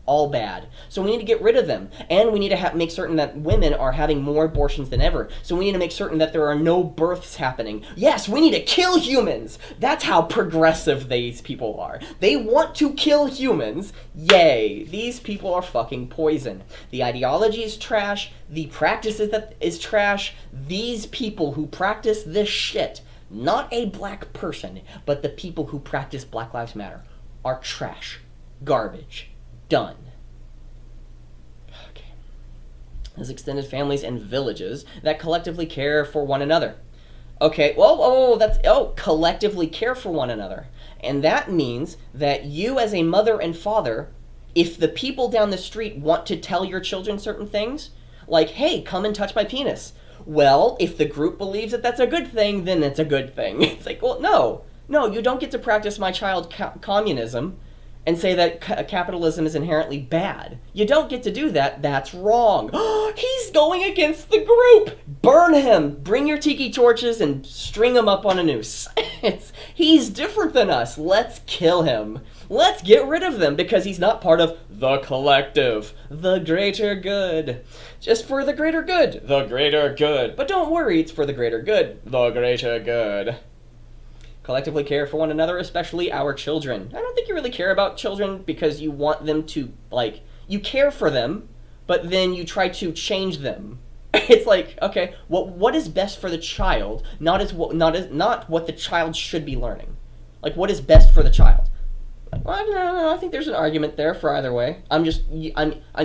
all bad. So we need to get rid of them. And we need to make certain that women are having more abortions than ever. So we need to make certain that there are no births happening. Yes, we need to kill humans. That's how progressive these people are. They want to kill humans. Yay. These people are fucking poison. The ideology is trash. The practices that is trash. These people who practice this shit, not a black person, but the people who practice Black Lives Matter, are trash. Garbage. Done. Okay. As extended families and villages that collectively care for one another. Okay, collectively care for one another. And that means that you as a mother and father, if the people down the street want to tell your children certain things, like, hey, come and touch my penis. Well, if the group believes that that's a good thing, then it's a good thing. It's like, well, no, you don't get to practice my child communism and say that capitalism is inherently bad. You don't get to do that. That's wrong. He's going against the group. Burn him. Bring your tiki torches and string him up on a noose. He's different than us. Let's kill him. Let's get rid of them because he's not part of the collective, the greater good. Just for the greater good, the greater good. But don't worry, it's for the greater good, the greater good. Collectively care for one another, especially our children. I don't think you really care about children because you want them to, like, you care for them, but then you try to change them. It's like, okay, what is best for the child, not what the child should be learning. Like, what is best for the child? Well, no, I think there's an argument there for either way. I'm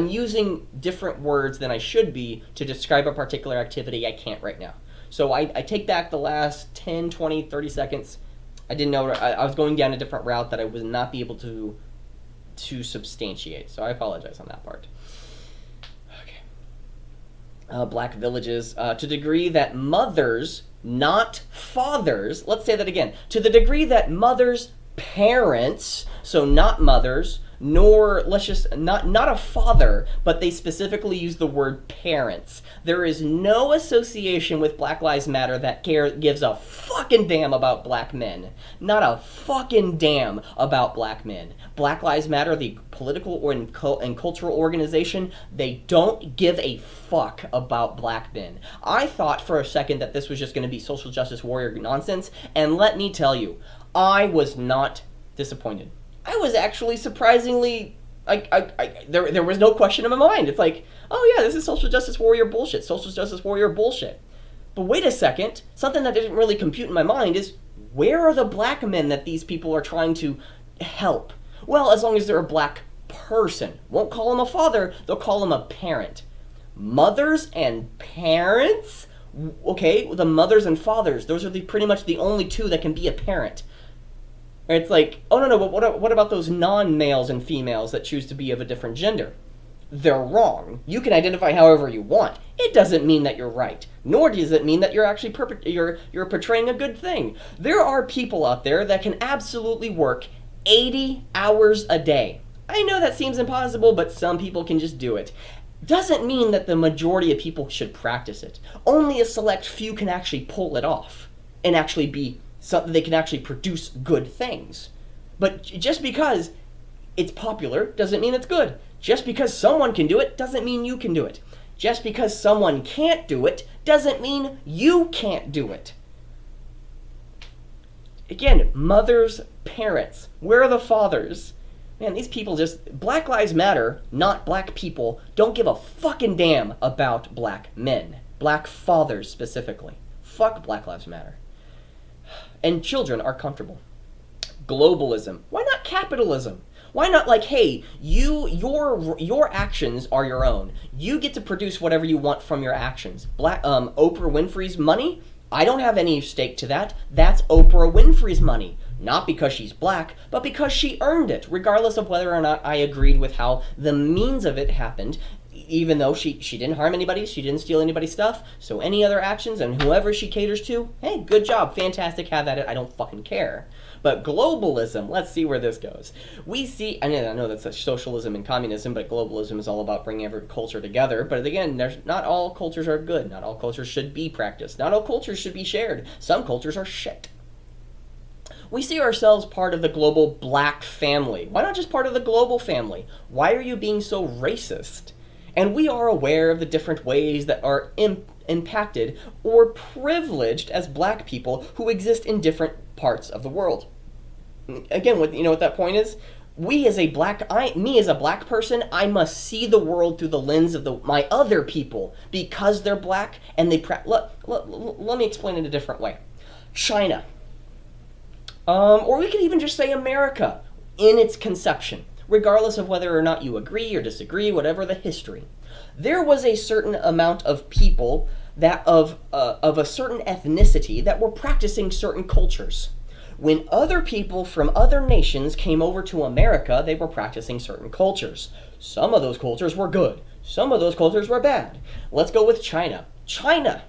using different words than I should be to describe a particular activity I can't right now. So I take back the last 10, 20, 30 seconds. I didn't know, I was going down a different route that I would not be able to substantiate. So I apologize on that part. Okay. Black villages, to the degree that mothers, not fathers, let's say that again, to the degree that mothers, parents, so not mothers, nor not a father, but they specifically use the word parents. There is no association with Black Lives Matter that gives a fucking damn about black men. Not a fucking damn about black men. Black Lives Matter, the political and cultural organization, they don't give a fuck about black men. I thought for a second that this was just going to be social justice warrior nonsense, and let me tell you, I was not disappointed. I was actually surprisingly, there was no question in my mind. It's like, oh yeah, this is social justice warrior bullshit. Social justice warrior bullshit. But wait a second, something that didn't really compute in my mind is, where are the black men that these people are trying to help? Well, as long as they're a black person. Won't call him a father, they'll call him a parent. Mothers and parents? Okay, the mothers and fathers, those are pretty much the only two that can be a parent. It's like, oh no, but what about those non-males and females that choose to be of a different gender? They're wrong. You can identify however you want. It doesn't mean that you're right. Nor does it mean that you're actually you're portraying a good thing. There are people out there that can absolutely work 80 hours a day. I know that seems impossible, but some people can just do it. Doesn't mean that the majority of people should practice it. Only a select few can actually pull it off and actually be something they can actually produce good things. But just because it's popular doesn't mean it's good. Just because someone can do it doesn't mean you can do it. Just because someone can't do it doesn't mean you can't do it. Again, mothers, parents, where are the fathers? Man, these people just, Black Lives Matter, not black people, don't give a fucking damn about black men. Black fathers specifically. Fuck Black Lives Matter. And children are comfortable. Globalism. Why not capitalism? Why not like, hey, your actions are your own. You get to produce whatever you want from your actions. Oprah Winfrey's money? I don't have any stake to that. That's Oprah Winfrey's money. Not because she's black, but because she earned it, regardless of whether or not I agreed with how the means of it happened, even though she didn't harm anybody, she didn't steal anybody's stuff, so any other actions and whoever she caters to, hey, good job, fantastic, have at it, I don't fucking care. But globalism, let's see where this goes. We see, I know that's a socialism and communism, but globalism is all about bringing every culture together. But again, not all cultures are good. Not all cultures should be practiced. Not all cultures should be shared. Some cultures are shit. We see ourselves part of the global black family. Why not just part of the global family? Why are you being so racist? And we are aware of the different ways that are impacted or privileged as black people who exist in different parts of the world. Again, what that point is? Me as a black person, I must see the world through the lens of my other people because they're black and they let me explain it a different way. China. Or we could even just say America in its conception, regardless of whether or not you agree or disagree, whatever the history. There was a certain amount of people that of a certain ethnicity that were practicing certain cultures. When other people from other nations came over to America, they were practicing certain cultures. Some of those cultures were good. Some of those cultures were bad. Let's go with China. China,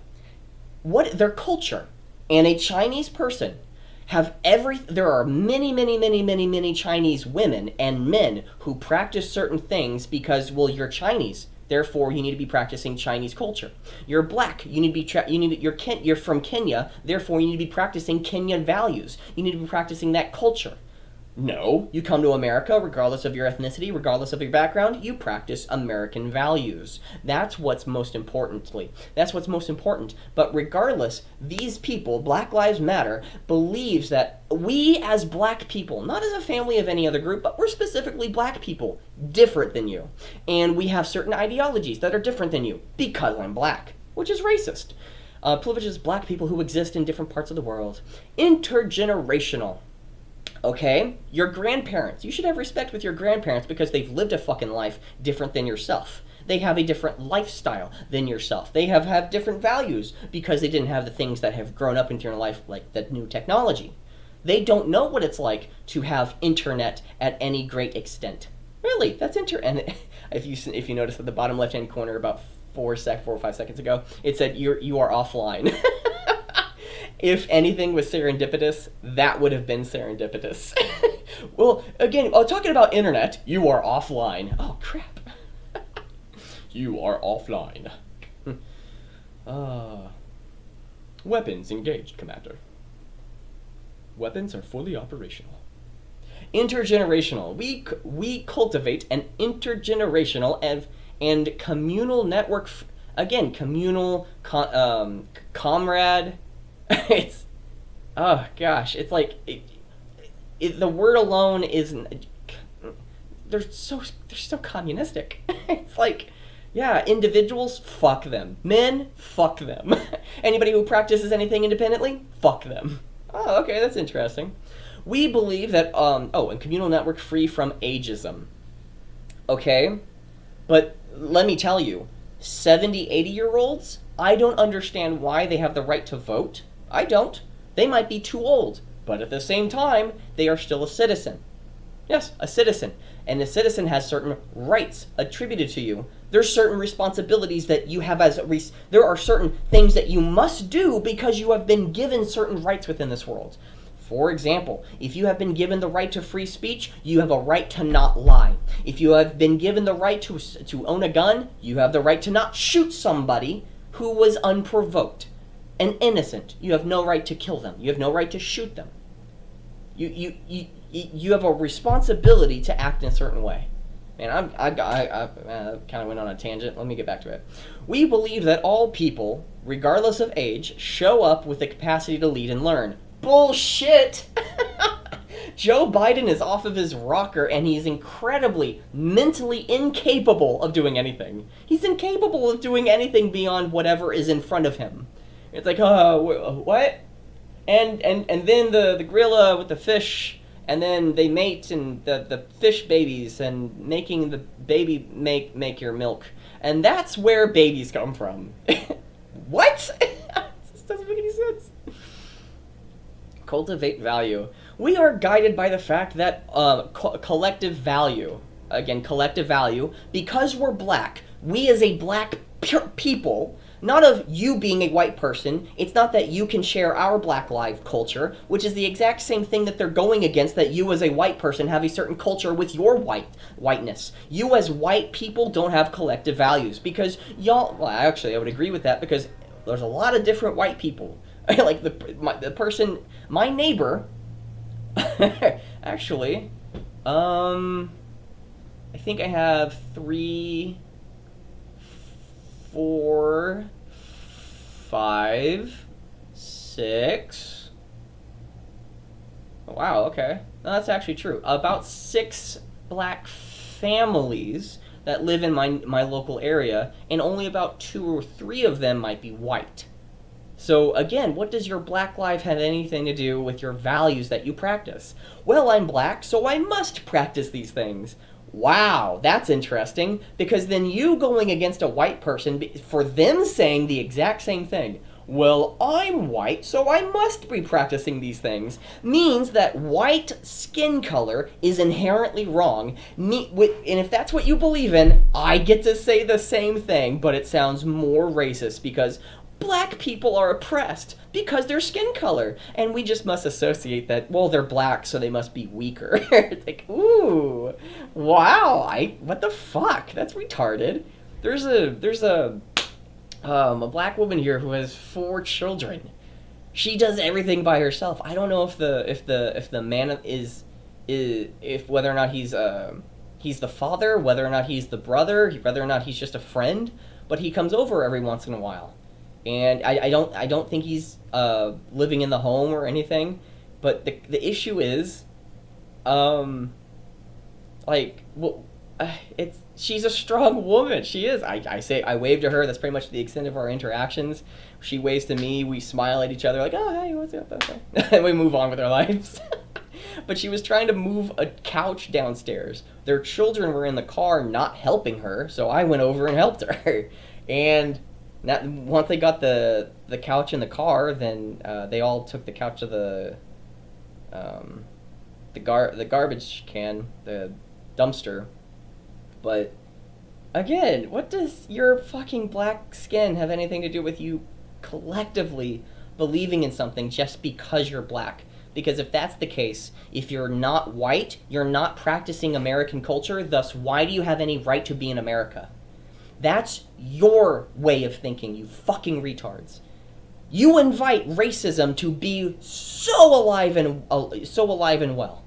their culture, and a Chinese person there are many Chinese women and men who practice certain things because, well, you're Chinese. Therefore, you need to be practicing Chinese culture. You're black. You're from Kenya. Therefore, you need to be practicing Kenyan values. You need to be practicing that culture. No, you come to America, regardless of your ethnicity, regardless of your background, you practice American values. That's what's most important. But regardless, these people, Black Lives Matter, believes that we as black people, not as a family of any other group, but we're specifically black people, different than you. And we have certain ideologies that are different than you because I'm black, which is racist. Privileges black people who exist in different parts of the world. Intergenerational. Okay? Your grandparents. You should have respect with your grandparents because they've lived a fucking life different than yourself. They have a different lifestyle than yourself. They have different values because they didn't have the things that have grown up into your life, like the new technology. They don't know what it's like to have internet at any great extent. Really, that's and if you notice at the bottom left-hand corner about 4 or 5 seconds ago, it said you are offline. If anything was serendipitous, that would have been serendipitous. Well, again, talking about internet, you are offline. Oh, crap. You are offline. Weapons engaged, Commander. Weapons are fully operational. Intergenerational. We cultivate an intergenerational and communal network. Again, communal, comrade. It's, oh gosh, it's like the word alone is they're so communistic. It's like, yeah, individuals, fuck them. Men, fuck them. Anybody who practices anything independently, fuck them. Oh, okay, that's interesting. We believe that and communal network free from ageism. Okay, but let me tell you, 70, 80-year-olds, I don't understand why they have the right to vote. I don't. They might be too old, but at the same time, they are still a citizen. Yes, a citizen. And a citizen has certain rights attributed to you. There's certain responsibilities that you have there are certain things that you must do because you have been given certain rights within this world. For example, if you have been given the right to free speech, you have a right to not lie. If you have been given the right to own a gun, you have the right to not shoot somebody who was unprovoked and innocent. You have no right to kill them. You have no right to shoot them. You have a responsibility to act in a certain way. Man, I kind of went on a tangent. Let me get back to it. We believe that all people, regardless of age, show up with the capacity to lead and learn. Bullshit! Joe Biden is off of his rocker, and he's incredibly mentally incapable of doing anything. He's incapable of doing anything beyond whatever is in front of him. It's like, what? And then the gorilla with the fish, and then they mate, and the fish babies, and making the baby make your milk. And that's where babies come from. What? This doesn't make any sense. Cultivate value. We are guided by the fact that collective value, because we're black, we as a black people, not of you being a white person, it's not that you can share our black life culture, which is the exact same thing that they're going against, that you as a white person have a certain culture with your whiteness. You as white people don't have collective values, because y'all, well, actually I would agree with that, because there's a lot of different white people. Like the person, my neighbor, actually, I think I have 3, 4, 5, 6. Oh, wow, okay. No, that's actually true. About 6 black families that live in my local area, and only about 2 or 3 of them might be white. So again, what does your black life have anything to do with your values that you practice? Well, I'm black, so I must practice these things. Wow, that's interesting, because then you going against a white person for them saying the exact same thing, well, I'm white, so I must be practicing these things, means that white skin color is inherently wrong. And if that's what you believe in, I get to say the same thing, but it sounds more racist, because black people are oppressed because their skin color, and we just must associate that, well, they're black, so they must be weaker. It's like, ooh, wow, what the fuck? That's retarded. There's a black woman here who has 4 children. She does everything by herself. I don't know if the man is whether or not he's the father, whether or not he's the brother, whether or not he's just a friend, but he comes over every once in a while. And I don't think he's living in the home or anything, but the issue is, she's a strong woman. She is. I wave to her. That's pretty much the extent of our interactions. She waves to me. We smile at each other like, oh, hey, what's up? Okay. And we move on with our lives. But she was trying to move a couch downstairs. Their children were in the car not helping her, so I went over and helped her. And once they got the couch in the car, then they all took the couch to the garbage can, the dumpster. But again, what does your fucking black skin have anything to do with you collectively believing in something just because you're black? Because if that's the case, if you're not white, you're not practicing American culture, thus why do you have any right to be in America? That's your way of thinking, you fucking retards. You invite racism to be so alive and well.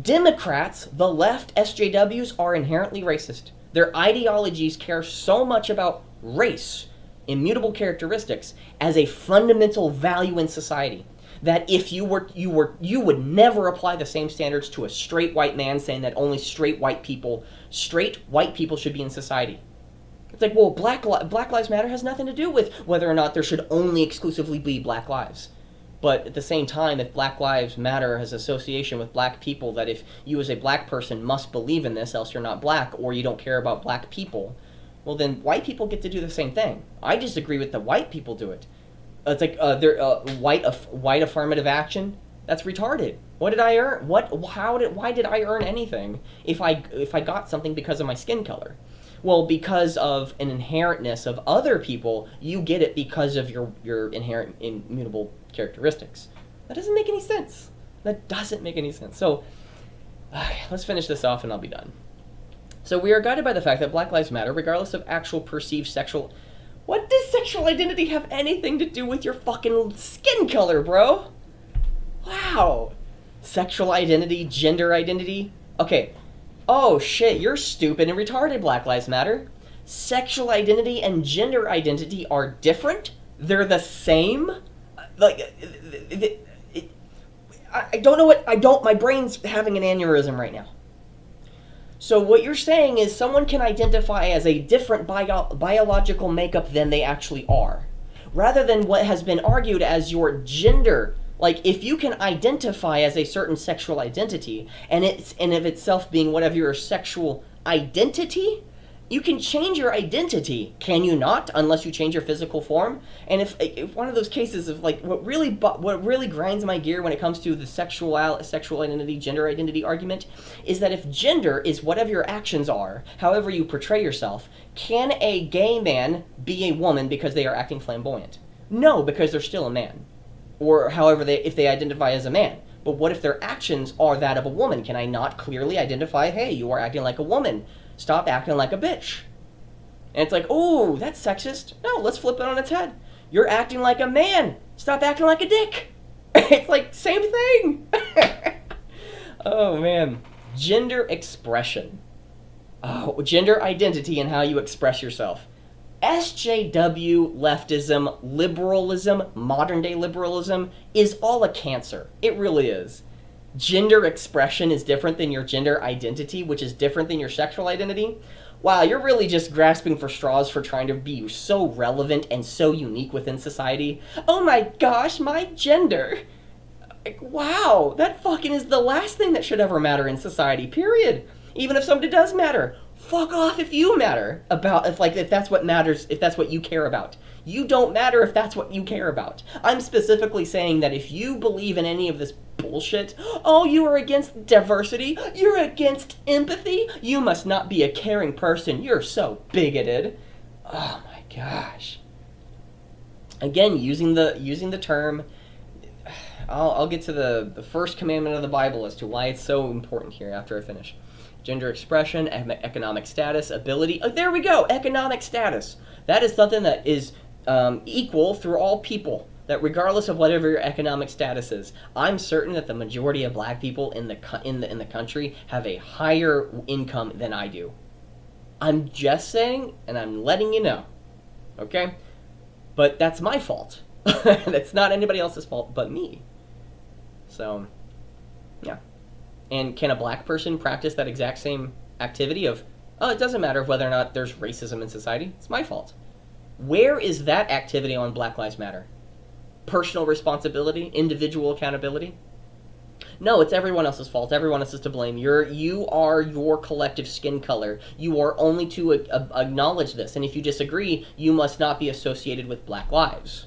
Democrats, the left, SJWs, are inherently racist. Their ideologies care so much about race, immutable characteristics, as a fundamental value in society, that if you would never apply the same standards to a straight white man saying that only straight white people should be in society. It's like, well, Black Lives Matter has nothing to do with whether or not there should only exclusively be black lives. But at the same time, if Black Lives Matter has association with black people, that if you as a black person must believe in this, else you're not black, or you don't care about black people, well then white people get to do the same thing. I disagree with the white people do it. It's like white affirmative action. That's retarded. What did I earn? Why did I earn anything if I got something because of my skin color? Well, because of an inherentness of other people, you get it because of your inherent immutable characteristics. That doesn't make any sense. That doesn't make any sense. So, okay, let's finish this off and I'll be done. So we are guided by the fact that Black Lives Matter, regardless of actual perceived sexual... What does sexual identity have anything to do with your fucking skin color, bro? Wow. Sexual identity, gender identity. Okay. Oh shit, you're stupid and retarded, Black Lives Matter. Sexual identity and gender identity are different? They're the same? Like, I don't know what, my brain's having an aneurysm right now. So what you're saying is someone can identify as a different biological makeup than they actually are, rather than what has been argued as your gender. Like, if you can identify as a certain sexual identity, and it's in of itself being whatever your sexual identity, you can change your identity, can you not? Unless you change your physical form. And if one of those cases of like what really grinds my gear when it comes to the sexual identity, gender identity argument, is that if gender is whatever your actions are, however you portray yourself, can a gay man be a woman because they are acting flamboyant? No, because they're still a man, or however if they identify as a man. But what if their actions are that of a woman? Can I not clearly identify, hey, you are acting like a woman? Stop acting like a bitch. And it's like, oh, that's sexist. No, let's flip it on its head. You're acting like a man. Stop acting like a dick. It's like, same thing. Oh, man. Gender expression. Oh, gender identity and how you express yourself. SJW leftism, liberalism, modern-day liberalism is all a cancer. It really is. Gender expression is different than your gender identity, which is different than your sexual identity. Wow, you're really just grasping for straws for trying to be so relevant and so unique within society. Oh my gosh, my gender. Wow, that fucking is the last thing that should ever matter in society, period. Even if somebody does matter. Fuck off if you matter about, if that's what matters, if that's what you care about. You don't matter if that's what you care about. I'm specifically saying that if you believe in any of this bullshit, oh, you are against diversity, you're against empathy, you must not be a caring person, you're so bigoted. Oh my gosh. Again, using the term, I'll get to the first commandment of the Bible as to why it's so important here after I finish. Gender expression, economic status, ability. Oh, there we go, economic status. That is something that is equal through all people, that regardless of whatever your economic status is. I'm certain that the majority of black people in the country have a higher income than I do. I'm just saying, and I'm letting you know, okay? But that's my fault. That's not anybody else's fault but me. So, yeah. And can a black person practice that exact same activity of, oh, it doesn't matter whether or not there's racism in society, it's my fault. Where is that activity on Black Lives Matter? Personal responsibility? Individual accountability? No, it's everyone else's fault. Everyone else is to blame. You are your collective skin color. You are only to acknowledge this. And if you disagree, you must not be associated with Black lives.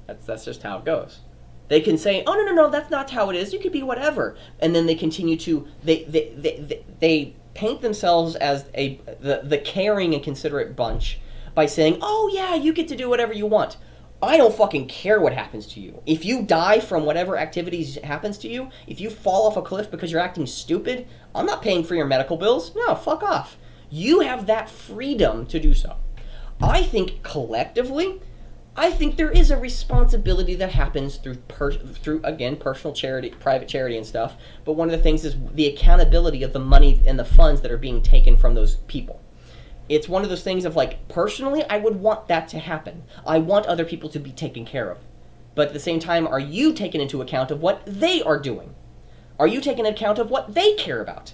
That's just how it goes. They can say, oh, no, that's not how it is. You could be whatever. And then they continue to, they paint themselves as the caring and considerate bunch by saying, oh yeah, you get to do whatever you want. I don't fucking care what happens to you. If you die from whatever activities happens to you, if you fall off a cliff because you're acting stupid, I'm not paying for your medical bills. No, fuck off. You have that freedom to do so. I think collectively, there is a responsibility that happens through again, personal charity, private charity and stuff, but one of the things is the accountability of the money and the funds that are being taken from those people. It's one of those things of like, personally, I would want that to happen. I want other people to be taken care of. But at the same time, are you taking into account of what they are doing? Are you taking account of what they care about?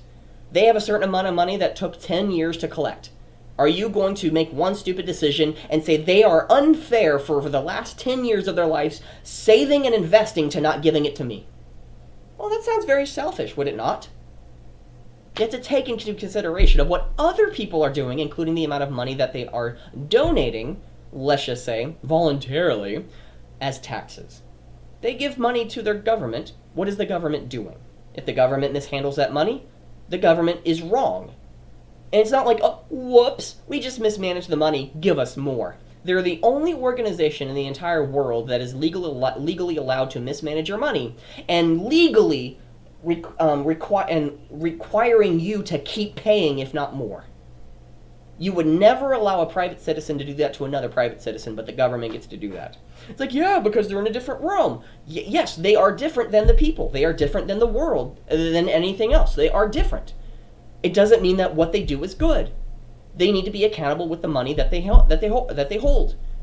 They have a certain amount of money that took 10 years to collect. Are you going to make one stupid decision and say they are unfair for the last 10 years of their lives, saving and investing to not giving it to me? Well, that sounds very selfish, would it not? You have to take into consideration of what other people are doing, including the amount of money that they are donating, let's just say, voluntarily, as taxes. They give money to their government. What is the government doing? If the government mishandles that money, the government is wrong. And it's not like, oh, whoops, we just mismanaged the money, give us more. They're the only organization in the entire world that is legally allowed to mismanage your money and legally requiring you to keep paying, if not more. You would never allow a private citizen to do that to another private citizen, but the government gets to do that. It's like, yeah, because they're in a different realm. Yes, they are different than the people. They are different than the world, than anything else. They are different. It doesn't mean that what they do is good. They need to be accountable with the money that they hold.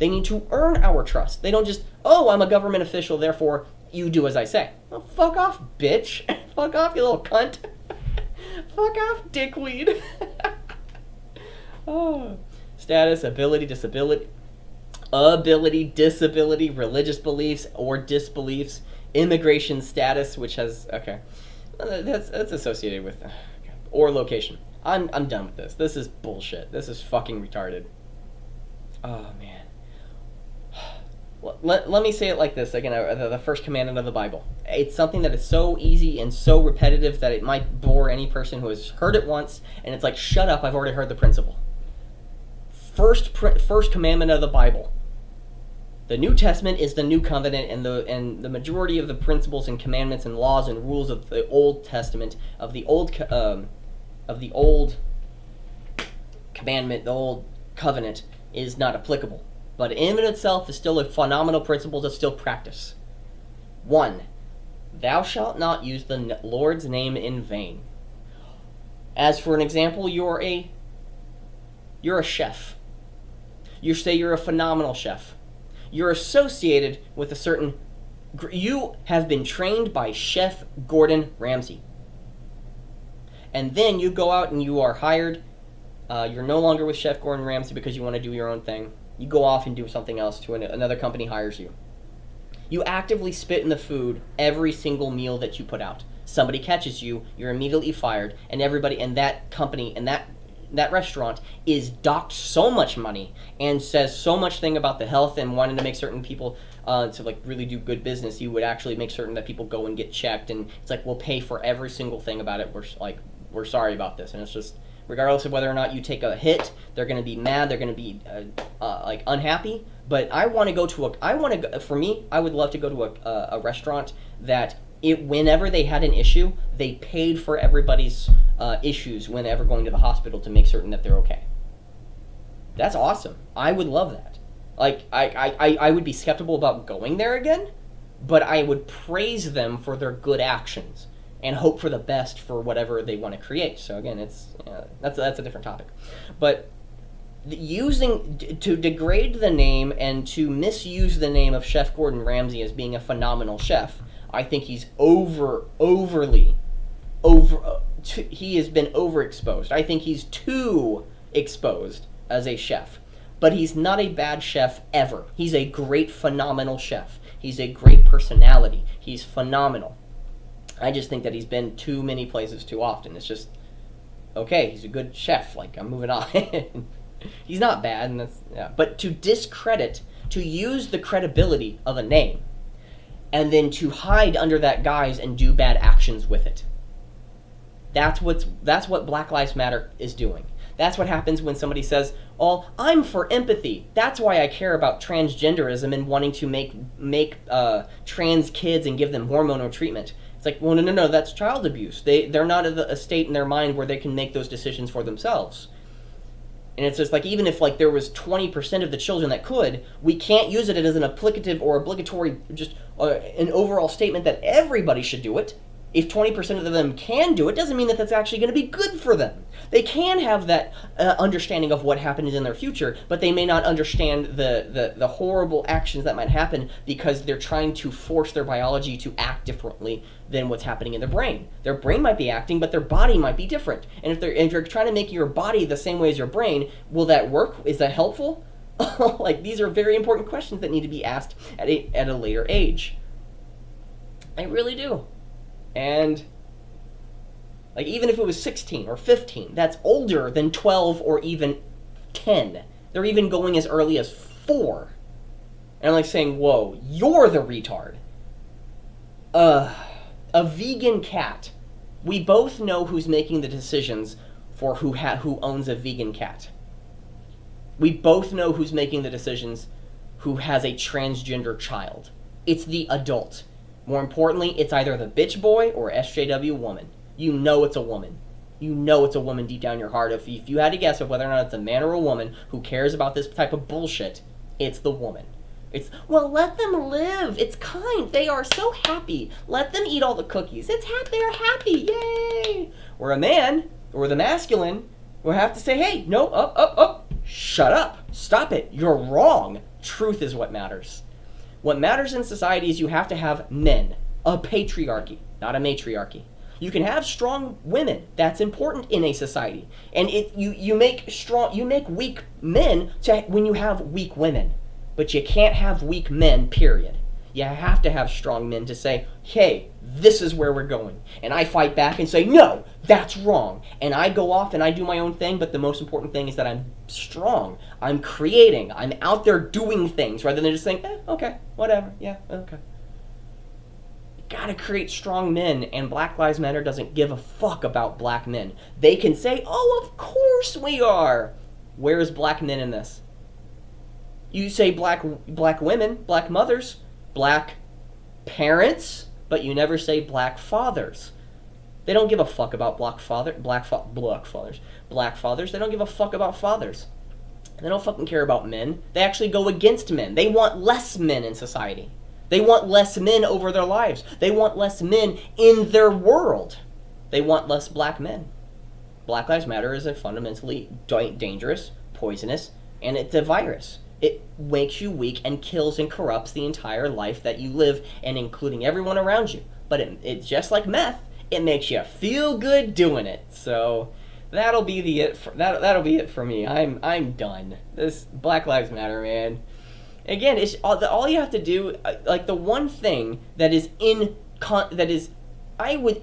They need to earn our trust. They don't just, oh, I'm a government official, therefore you do as I say. Well, fuck off, bitch. Fuck off, you little cunt. Fuck off, dickweed. Oh. Status, ability, disability, religious beliefs or disbeliefs, immigration status, which has, okay, that's associated with, or location. I'm done with this. This is bullshit. This is fucking retarded. Oh, man. Let me say it like this, again, the first commandment of the Bible. It's something that is so easy and so repetitive that it might bore any person who has heard it once, and it's like, shut up, I've already heard the principle. First commandment of the Bible. The New Testament is the New Covenant, and the majority of the principles and commandments and laws and rules of the Old Testament, of the old commandment, the old covenant, is not applicable. But in itself is still a phenomenal principle to still practice. 1. Thou shalt not use the Lord's name in vain. As for an example, you're a chef. You say you're a phenomenal chef. You're associated with a certain... You have been trained by Chef Gordon Ramsay. And then you go out and you are hired. You're no longer with Chef Gordon Ramsay because you want to do your own thing. You go off and do something else to another company hires you. You actively spit in the food every single meal that you put out. Somebody catches you, you're immediately fired, and everybody in that company and that restaurant is docked so much money and says so much thing about the health and wanting to make certain people to like really do good business. You would actually make certain that people go and get checked, and it's like, we'll pay for every single thing about it. We're sorry about this, and it's just, regardless of whether or not you take a hit, they're going to be mad, they're going to be like unhappy. But I want to go to for me, I would love to go to a restaurant that whenever they had an issue, they paid for everybody's issues whenever going to the hospital to make certain that they're okay. That's awesome. I would love that. Like, I would be skeptical about going there again, but I would praise them for their good actions and hope for the best for whatever they want to create. So again, that's a different topic. But to degrade the name and to misuse the name of Chef Gordon Ramsay as being a phenomenal chef, I think he's he has been overexposed. I think he's too exposed as a chef. But he's not a bad chef ever. He's a great, phenomenal chef. He's a great personality. He's phenomenal. I just think that he's been too many places too often. It's just, okay, he's a good chef. Like, I'm moving on. He's not bad, and but to discredit, to use the credibility of a name, and then to hide under that guise and do bad actions with it. That's what Black Lives Matter is doing. That's what happens when somebody says, "Oh, I'm for empathy. That's why I care about transgenderism and wanting to make trans kids and give them hormonal treatment." It's like, well, no, that's child abuse. They're not at a state in their mind where they can make those decisions for themselves. And it's just like, even if like there was 20% of the children that could, we can't use it as an applicative or obligatory, just an overall statement that everybody should do it. If 20% of them can do it, doesn't mean that that's actually going to be good for them. They can have that understanding of what happened in their future, but they may not understand the horrible actions that might happen because they're trying to force their biology to act differently than what's happening in their brain. Their brain might be acting, but their body might be different. And if you're trying to make your body the same way as your brain, will that work? Is that helpful? Like, these are very important questions that need to be asked at a later age. I really do. And like, even if it was 16 or 15, that's older than 12 or even 10. They're even going as early as 4. And I'm like saying, whoa, you're the retard. A vegan cat. We both know who's making the decisions for who owns a vegan cat. We both know who's making the decisions, who has a transgender child. It's the adult. More importantly, it's either the bitch boy or SJW woman. You know it's a woman. You know it's a woman deep down your heart. If you had to guess of whether or not it's a man or a woman who cares about this type of bullshit, it's the woman. It's, well, let them live. It's kind. They are so happy. Let them eat all the cookies. It's happy. They're happy. Yay. Or a man, or the masculine, will have to say, hey, no, up. Shut up. Stop it. You're wrong. Truth is what matters. What matters in society is you have to have men. A patriarchy, not a matriarchy. You can have strong women. That's important in a society. And you make weak men when you have weak women. But you can't have weak men, period. You have to have strong men to say, hey, this is where we're going. And I fight back and say, no, that's wrong. And I go off and I do my own thing, but the most important thing is that I'm strong. I'm creating. I'm out there doing things rather than just saying, okay, whatever, yeah, okay. You gotta create strong men, and Black Lives Matter doesn't give a fuck about black men. They can say, oh, of course we are. Where's black men in this? You say black women, black mothers, black parents, but you never say black fathers. They don't give a fuck about black fathers. They don't give a fuck about fathers. They don't fucking care about men. They actually go against men. They want less men in society. They want less men over their lives. They want less men in their world. They want less black men. Black Lives Matter is a fundamentally dangerous, poisonous, and it's a virus. It makes you weak and kills and corrupts the entire life that you live, and including everyone around you. But it's just like meth. It makes you feel good doing it. So that'll be it for me. I'm done. This Black Lives Matter, man. Again, it's all you have to do. Like the one thing that is I would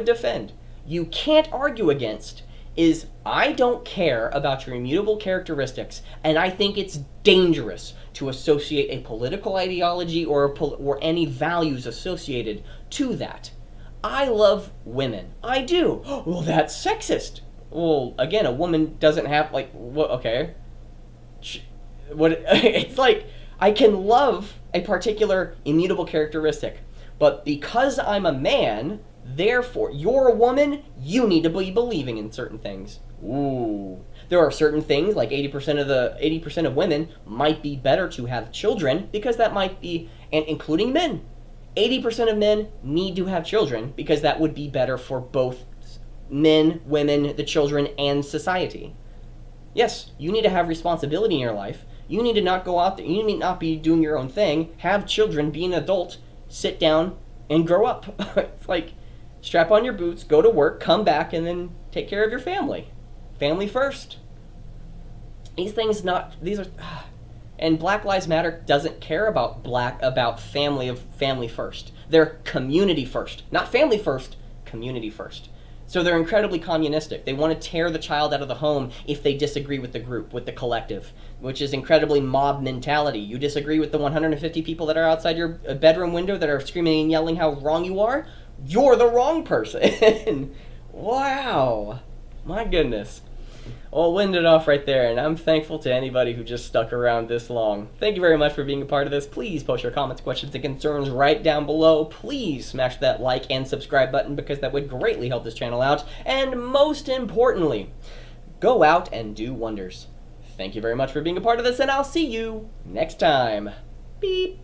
defend. You can't argue against. Is I don't care about your immutable characteristics, and I think it's dangerous to associate a political ideology or any values associated to that. I love women. I do. Well, that's sexist. Well, again, a woman doesn't have, like, what, okay. What, it's like, I can love a particular immutable characteristic, but because I'm a man, therefore, you're a woman, you need to be believing in certain things. Ooh. There are certain things, like 80% of women might be better to have children, because that might be, and including men. 80% of men need to have children, because that would be better for both men, women, the children, and society. Yes, you need to have responsibility in your life. You need to not go out there, you need not be doing your own thing, have children, be an adult, sit down, and grow up. It's like, strap on your boots, go to work, come back, and then take care of your family. Family first. And Black Lives Matter doesn't care about family first. They're community first. Not family first, community first. So they're incredibly communistic. They want to tear the child out of the home if they disagree with the group, with the collective, which is incredibly mob mentality. You disagree with the 150 people that are outside your bedroom window that are screaming and yelling how wrong you are? You're the wrong person. Wow. My goodness. Well, we'll end it off right there, and I'm thankful to anybody who just stuck around this long. Thank you very much for being a part of this. Please post your comments, questions, and concerns right down below. Please smash that like and subscribe button, because that would greatly help this channel out. And most importantly, go out and do wonders. Thank you very much for being a part of this, and I'll see you next time. Beep.